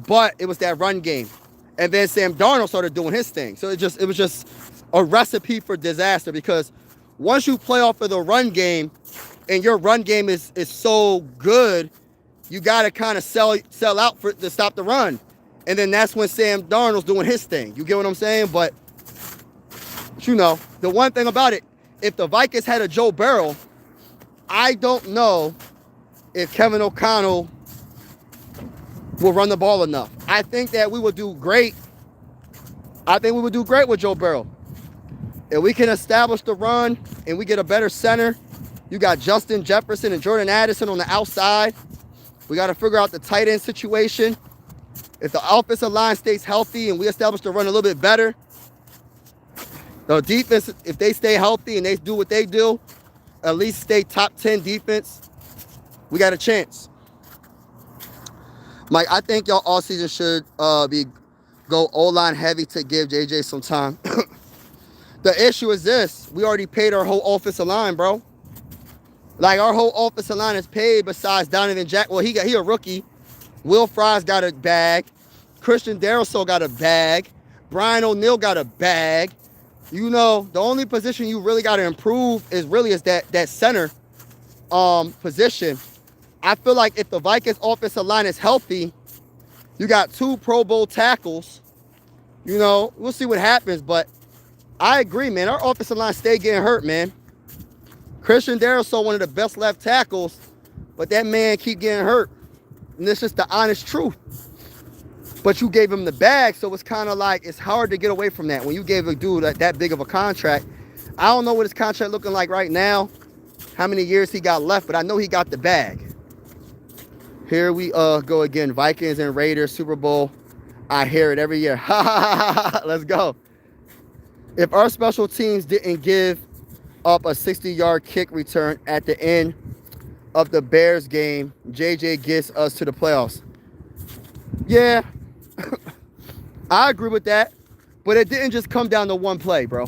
but it was that run game. And then Sam Darnold started doing his thing. So it was just a recipe for disaster, because once you play off of the run game and your run game is so good, you got to kind of sell out to stop the run. And then that's when Sam Darnold's doing his thing. You get what I'm saying? But you know, the one thing about it, if the Vikings had a Joe Burrow, I don't know if Kevin O'Connell will run the ball enough. I think that we would do great. I think we would do great with Joe Burrow. If we can establish the run and we get a better center, you got Justin Jefferson and Jordan Addison on the outside. We got to figure out the tight end situation. If the offensive line stays healthy and we establish the run a little bit better, the defense, if they stay healthy and they do what they do, at least stay top 10 defense, we got a chance. Mike, I think y'all all season should go O-line heavy to give JJ some time. The issue is this. We already paid our whole offensive line, bro. Like, our whole offensive line is paid besides Donovan Jack. Well, he a rookie. Will Fry's got a bag. Christian Darrisaw got a bag. Brian O'Neill got a bag. You know, the only position you really got to improve is that center position. I feel like if the Vikings offensive line is healthy You got 2 Pro Bowl tackles. You know, we'll see what happens, but I agree, man. Our offensive line stay getting hurt, man. Christian Darrisaw, one of the best left tackles, but that man keep getting hurt. And this is the honest truth. But you gave him the bag, so it's kind of like it's hard to get away from that. When you gave a dude that big of a contract, I don't know what his contract looking like right now, how many years he got left, but I know he got the bag. Here we go again. Vikings and Raiders Super Bowl. I hear it every year. Ha ha ha ha ha. Let's go. If our special teams didn't give up a 60-yard kick return at the end of the Bears game, JJ gets us to the playoffs. Yeah, I agree with that. But it didn't just come down to one play, bro.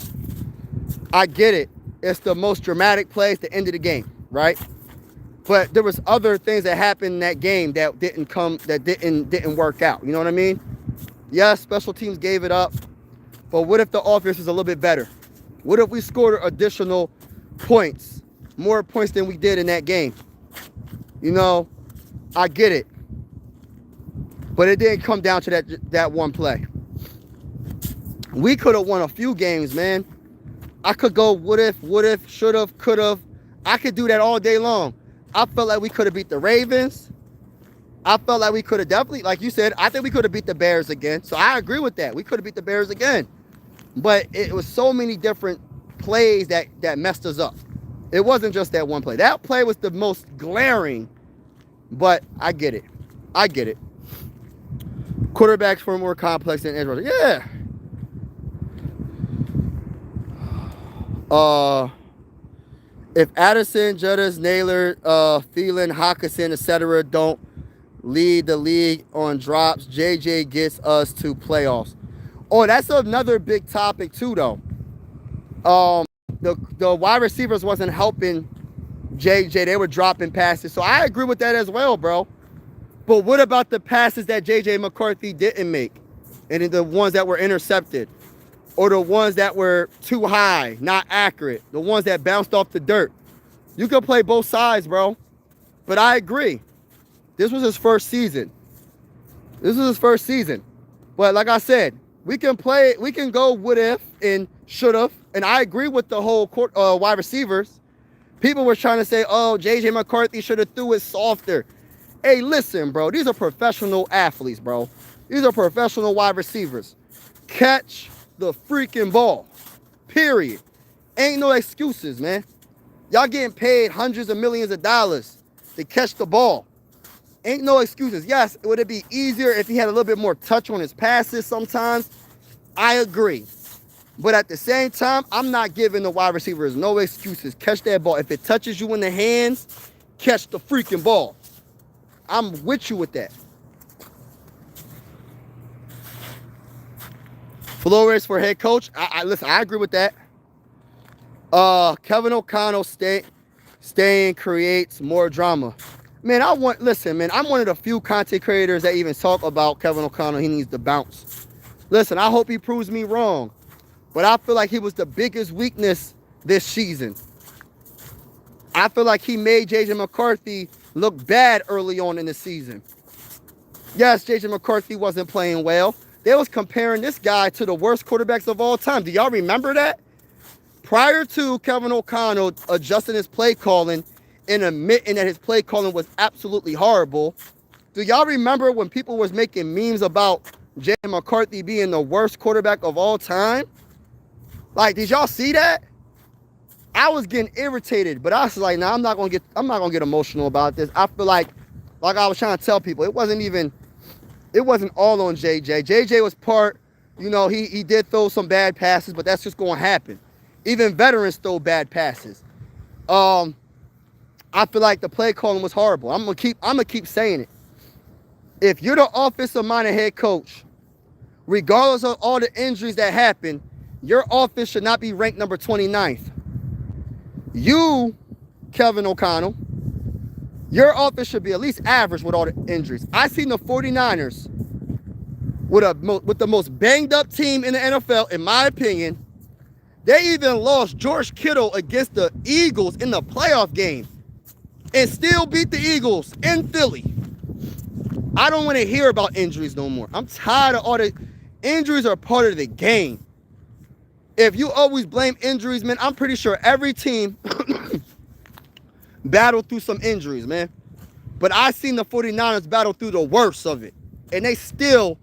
I get it. It's the most dramatic play at the end of the game, right? But there was other things that happened in that game that didn't work out. You know what I mean? Yes, special teams gave it up. But what if the offense is a little bit better? What if we scored additional points? More points than we did in that game. You know, I get it. But it didn't come down to that one play. We could have won a few games, man. I could go what if, should have, could have. I could do that all day long. I felt like we could have beat the Ravens. I felt like we could have definitely, like you said, I think we could have beat the Bears again. So I agree with that. We could have beat the Bears again. But it was so many different plays that messed us up. It wasn't just that one play. That play was the most glaring, but I get it. I get it. Quarterbacks were more complex than edge rushers. Yeah. If Addison, Juddis, Naylor, Thielen, Hawkinson, etc. don't lead the league on drops, JJ gets us to playoffs. Oh, that's another big topic too, though. The wide receivers wasn't helping JJ. They were dropping passes. So I agree with that as well, bro. But what about the passes that JJ McCarthy didn't make? And the ones that were intercepted? Or the ones that were too high, not accurate? The ones that bounced off the dirt? You can play both sides, bro. But I agree. This was his first season. This was his first season. But like I said, we can go what if and should have. And I agree with the whole wide receivers. People were trying to say, oh, JJ McCarthy should have threw it softer. Hey, listen, bro. These are professional athletes, bro. These are professional wide receivers. Catch the freaking ball. Period. Ain't no excuses, man. Y'all getting paid hundreds of millions of dollars to catch the ball. Ain't no excuses. Yes, would it be easier if he had a little bit more touch on his passes sometimes? I agree. But at the same time, I'm not giving the wide receivers no excuses. Catch that ball. If it touches you in the hands, catch the freaking ball. I'm with you with that. Flores for head coach. Listen, I agree with that. Kevin O'Connell staying creates more drama. Man, listen, man, I'm one of the few content creators that even talk about Kevin O'Connell. He needs to bounce. Listen, I hope he proves me wrong. But I feel like he was the biggest weakness this season. I feel like he made JJ McCarthy look bad early on in the season. Yes, JJ McCarthy wasn't playing well. They was comparing this guy to the worst quarterbacks of all time. Do y'all remember that? Prior to Kevin O'Connell adjusting his play calling and admitting that his play calling was absolutely horrible, do y'all remember when people was making memes about JJ McCarthy being the worst quarterback of all time? Like, did y'all see that? I was getting irritated, but I was like, nah, I'm not gonna get emotional about this. I feel like I was trying to tell people, it wasn't all on JJ. JJ was part, you know, he did throw some bad passes, but that's just gonna happen. Even veterans throw bad passes. I feel like the play calling was horrible. I'm gonna keep saying it. If you're the offensive-minded head coach, regardless of all the injuries that happen, your offense should not be ranked number 29th. You, Kevin O'Connell, your offense should be at least average with all the injuries. I seen the 49ers with the most banged-up team in the NFL, in my opinion. They even lost George Kittle against the Eagles in the playoff game and still beat the Eagles in Philly. I don't want to hear about injuries no more. I'm tired of all the injuries are part of the game. If you always blame injuries, man, I'm pretty sure every team battled through some injuries, man. But I seen the 49ers battle through the worst of it. And they still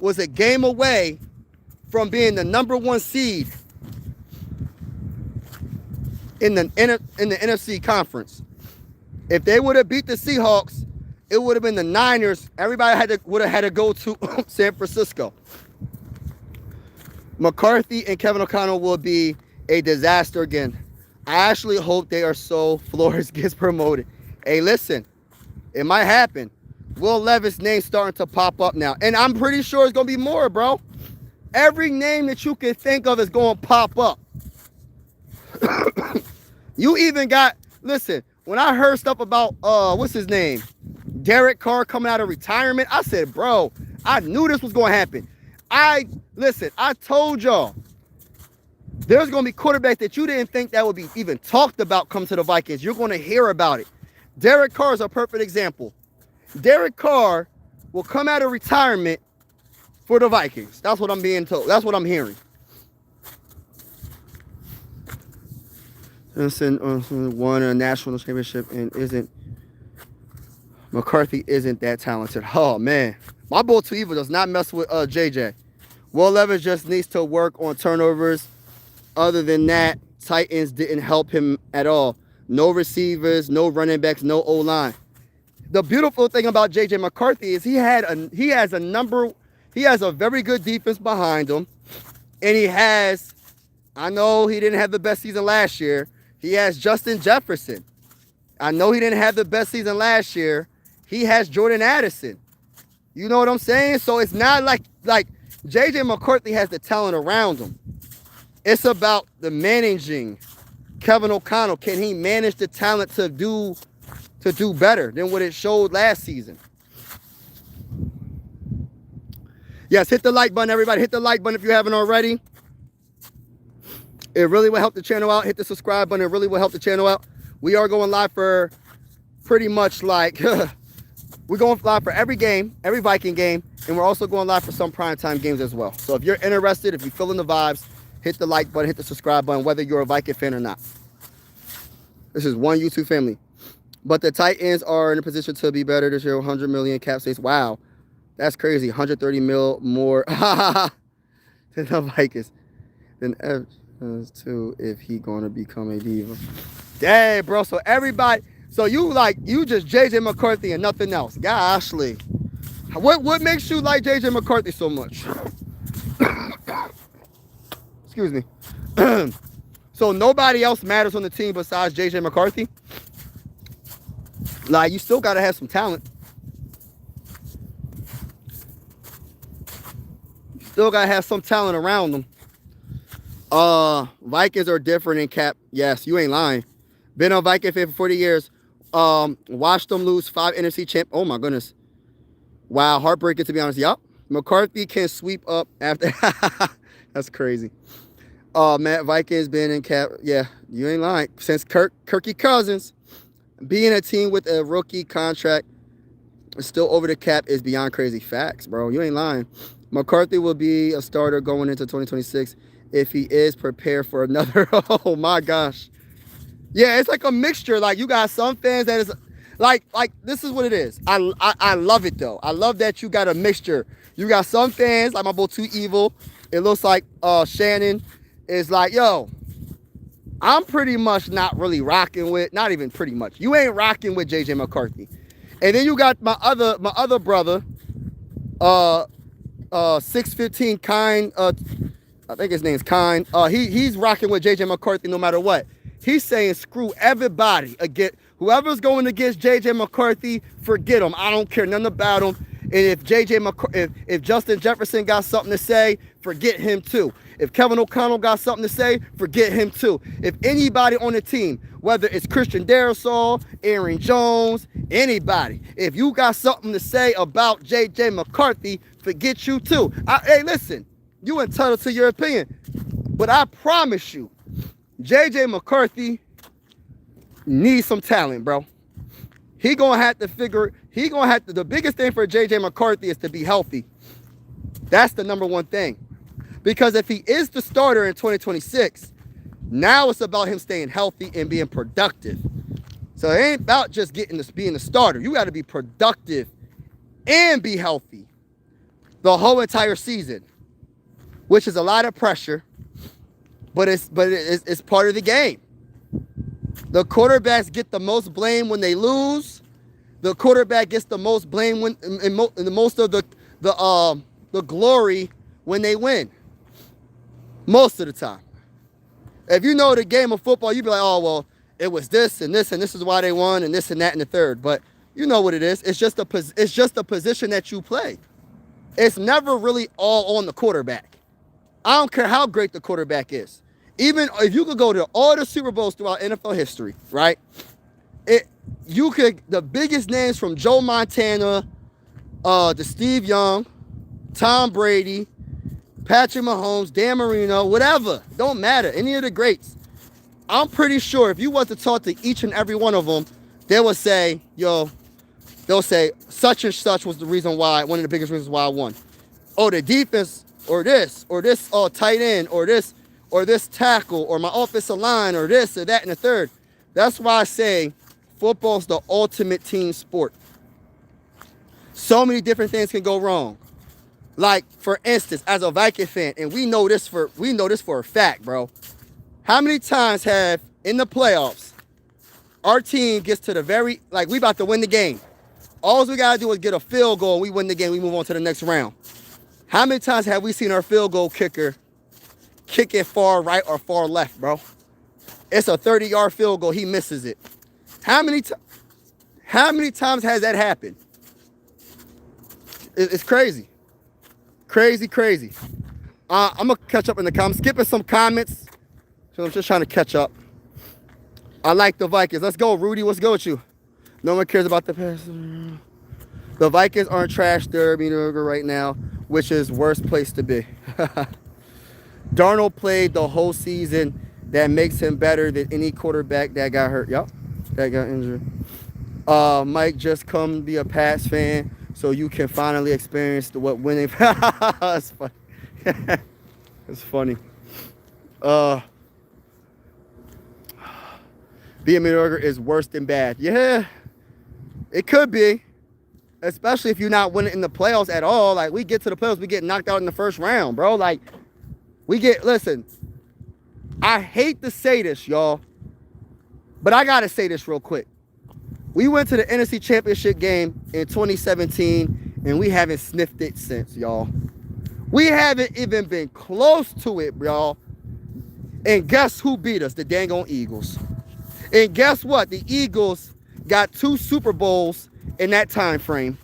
was a game away from being the #1 seed in the NFC conference. If they would have beat the Seahawks, it would have been the Niners. Everybody would have had to go to San Francisco. McCarthy and Kevin O'Connell will be a disaster again. I actually hope they are so Flores gets promoted. Hey, listen, it might happen. Will Levis' name's starting to pop up now. And I'm pretty sure it's going to be more, bro. Every name that you can think of is going to pop up. You even got, listen, when I heard stuff about, what's his name? Derek Carr coming out of retirement, I said, bro, I knew this was going to happen. Listen, I told y'all, there's going to be quarterbacks that you didn't think that would be even talked about come to the Vikings. You're going to hear about it. Derek Carr is a perfect example. Derek Carr will come out of retirement for the Vikings. That's what I'm being told. That's what I'm hearing. Won a national championship and McCarthy isn't that talented. Oh, man. My boy Too Evil does not mess with JJ. Will Levis just needs to work on turnovers. Other than that, Titans didn't help him at all. No receivers, no running backs, no O-line. The beautiful thing about JJ McCarthy is he has a very good defense behind him. And I know he didn't have the best season last year. He has Justin Jefferson. I know he didn't have the best season last year. He has Jordan Addison. You know what I'm saying? So it's not like JJ McCarthy has the talent around him. It's about the managing. Kevin O'Connell, can he manage the talent to do better than what it showed last season? Yes, hit the like button, everybody. Hit the like button if you haven't already. It really will help the channel out. Hit the subscribe button. It really will help the channel out. We are going live for pretty much like, we're going live for every game, every Viking game, and we're also going live for some primetime games as well. So if you're interested, if you're feeling the vibes, hit the like button, hit the subscribe button, whether you're a Viking fan or not. This is one YouTube family. But the Titans are in a position to be better this year. 100 million cap space. Wow. That's crazy. 130 mil more than the Vikings. Then too, if he going to become a diva. Dang, bro. So everybody, so you just JJ McCarthy and nothing else. Goshly. What makes you like JJ McCarthy so much? Excuse me. So nobody else matters on the team besides JJ McCarthy? Like, you still got to have some talent. You still got to have some talent around them. Vikings are different in cap. Yes, you ain't lying. Been a Viking fan for 40 years. Watched them lose 5 NFC champ. Oh, my goodness. Wow, heartbreaking, to be honest. Yup. McCarthy can sweep up after. That's crazy. Matt, Vikings been in cap. Yeah, you ain't lying. Since Kirky Cousins, being a team with a rookie contract still over the cap is beyond crazy. Facts, bro. You ain't lying. McCarthy will be a starter going into 2026 if he is prepared for another. Oh, my gosh. Yeah, it's like a mixture. Like, you got some fans that is like this is what it is. I love it, though. I love that you got a mixture. You got some fans, like my boy Too Evil. It looks like Shannon is like, yo, I'm pretty much not really rocking with, not even pretty much. You ain't rocking with JJ McCarthy. And then you got my other brother, 615 Kind, I think his name's Kind. He's rocking with JJ McCarthy no matter what. He's saying screw everybody. Whoever's going against JJ McCarthy, forget him. I don't care nothing about him. And if Justin Jefferson got something to say, forget him too. If Kevin O'Connell got something to say, forget him too. If anybody on the team, whether it's Christian Darrisaw, Aaron Jones, anybody, if you got something to say about JJ McCarthy, forget you too. Hey, listen, you entitled to your opinion, but I promise you, JJ McCarthy needs some talent, bro. He gonna have to figure he gonna have to. The biggest thing for JJ McCarthy is to be healthy. That's the number one thing. Because if he is the starter in 2026, now it's about him staying healthy and being productive. So it ain't about just being the starter. You got to be productive and be healthy the whole entire season, which is a lot of pressure, but it's part of the game. The quarterbacks get the most blame when they lose. The quarterback gets the most blame when and most of the glory when they win. Most of the time. If you know the game of football, you'd be like, oh, well, it was this and this is why they won and this and that and the third. But you know what it is. It's just a position that you play. It's never really all on the quarterback. I don't care how great the quarterback is. Even if you could go to all the Super Bowls throughout NFL history, right? The biggest names from Joe Montana, to Steve Young, Tom Brady, Patrick Mahomes, Dan Marino, whatever. Don't matter. Any of the greats. I'm pretty sure if you was to talk to each and every one of them, they would say, they'll say such and such was the reason why, one of the biggest reasons why I won. Oh, the defense, or this tight end, or this tackle, or my offensive line, or this or that and the third. That's why I say football's the ultimate team sport. So many different things can go wrong. Like, for instance, as a Viking fan, and we know this for a fact, bro. How many times have, in the playoffs, our team gets to we about to win the game. All we got to do is get a field goal, we win the game, we move on to the next round. How many times have we seen our field goal kicker kick it far right or far left, bro? It's a 30-yard field goal, he misses it. How many times has that happened? It's crazy. Crazy. I'm going to catch up in the comments. Skipping some comments. So I'm just trying to catch up. I like the Vikings. Let's go, Rudy. What's good with you? No one cares about the past. The Vikings aren't trash. They're mediocre right now, which is worst place to be. Darnold played the whole season. That makes him better than any quarterback that got hurt. Yep, that got injured. Mike, just come be a Pats fan so you can finally experience what winning. That's funny. It's funny. Being mediocre is worse than bad. Yeah, it could be. Especially if you're not winning in the playoffs at all. Like, we get to the playoffs, we get knocked out in the first round, bro. Like, listen, I hate to say this, y'all, but I got to say this real quick. We went to the NFC Championship game in 2017, and we haven't sniffed it since, y'all. We haven't even been close to it, y'all. And guess who beat us? The dang on Eagles. And guess what? The Eagles got 2 Super Bowls in that time frame.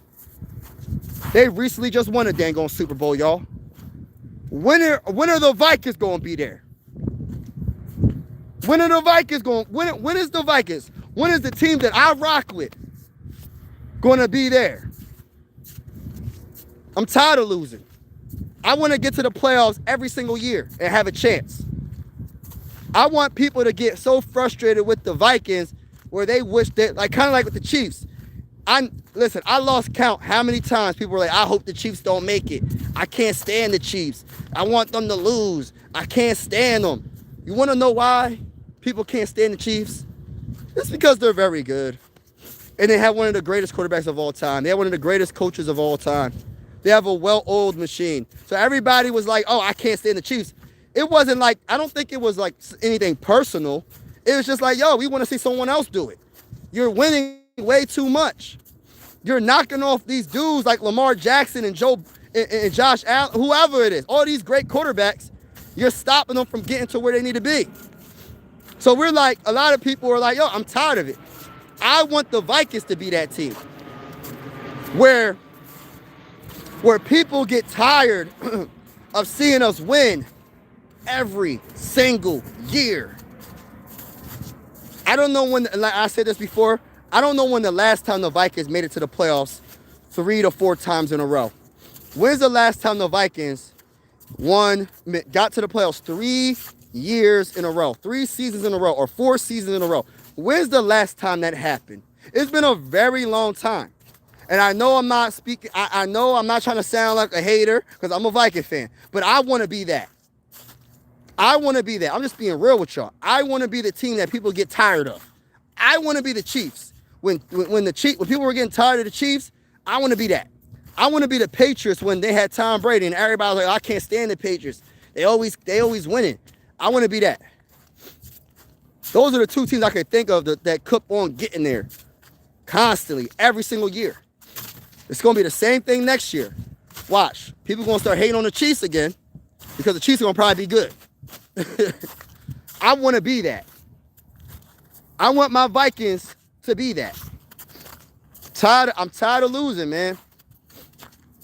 They recently just won a dang on Super Bowl, y'all. When are the Vikings going to be there? When are the Vikings going? When is the Vikings? When is the team that I rock with going to be there? I'm tired of losing. I want to get to the playoffs every single year and have a chance. I want people to get so frustrated with the Vikings where they wish that, like, kind of like with the Chiefs. Listen, I lost count how many times people were like, I hope the Chiefs don't make it. I can't stand the Chiefs. I want them to lose. I can't stand them. You want to know why people can't stand the Chiefs? It's because they're very good. And they have one of the greatest quarterbacks of all time. They have one of the greatest coaches of all time. They have a well-oiled machine. So everybody was like, oh, I can't stand the Chiefs. It wasn't like, I don't think it was like anything personal. It was just like, yo, we want to see someone else do it. You're winning way too much. You're knocking off these dudes like Lamar Jackson and Josh Allen, whoever it is. All these great quarterbacks, you're stopping them from getting to where they need to be. So we're like, a lot of people are like, yo, I'm tired of it. I want the Vikings to be that team where people get tired of seeing us win every single year. I don't know when, like I said this before, I don't know when the last time the Vikings made it to the playoffs 3 to 4 times in a row. When's the last time the Vikings got to the playoffs 3 years in a row, 3 seasons in a row, or 4 seasons in a row? When's the last time that happened? It's been a very long time. And I know I'm not speaking, I know I'm not trying to sound like a hater because I'm a Viking fan, but I want to be that. I want to be that. I'm just being real with y'all. I want to be the team that people get tired of. I want to be the Chiefs. When people were getting tired of the Chiefs, I want to be that. I want to be the Patriots when they had Tom Brady and everybody was like, I can't stand the Patriots. They always winning. I want to be that. Those are the two teams I can think of that keep on getting there constantly every single year. It's going to be the same thing next year. Watch. People going to start hating on the Chiefs again because the Chiefs are going to probably be good. I want to be that. I want my Vikings to be that. I'm tired of losing, man.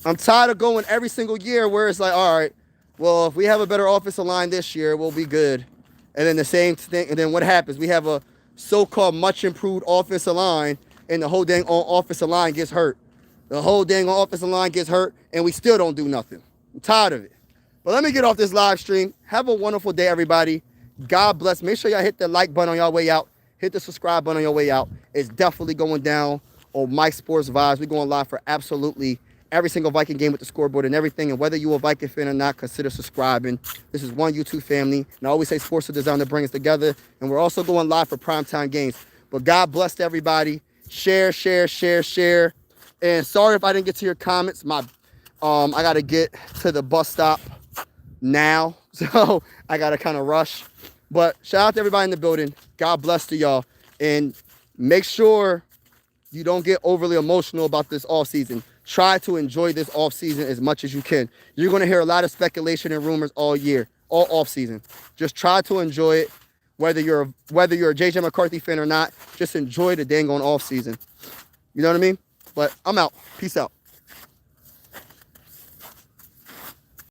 I'm tired of going every single year where it's like, all right, well, if we have a better offensive line this year, we'll be good. And then the same thing, and then what happens? We have a so-called much improved offensive line, and the whole dang offensive line gets hurt. The whole dang offensive line gets hurt, and we still don't do nothing. I'm tired of it. But let me get off this live stream. Have a wonderful day, everybody. God bless. Make sure y'all hit the like button on your way out. Hit the subscribe button on your way out. It's definitely going down on Mike Sports Vibes. We're going live for absolutely every single Viking game with the scoreboard and everything. And whether you're a Viking fan or not, consider subscribing. This is one YouTube family. And I always say sports are designed to bring us together. And we're also going live for primetime games. But God bless everybody. Share, share, share, share. And sorry if I didn't get to your comments. I got to get to the bus stop now. So I got to kind of rush. But shout out to everybody in the building. God bless to y'all. And make sure you don't get overly emotional about this offseason. Try to enjoy this offseason as much as you can. You're going to hear a lot of speculation and rumors all year, all offseason. Just try to enjoy it. Whether you're a JJ McCarthy fan or not, just enjoy the dang on offseason. You know what I mean? But I'm out. Peace out.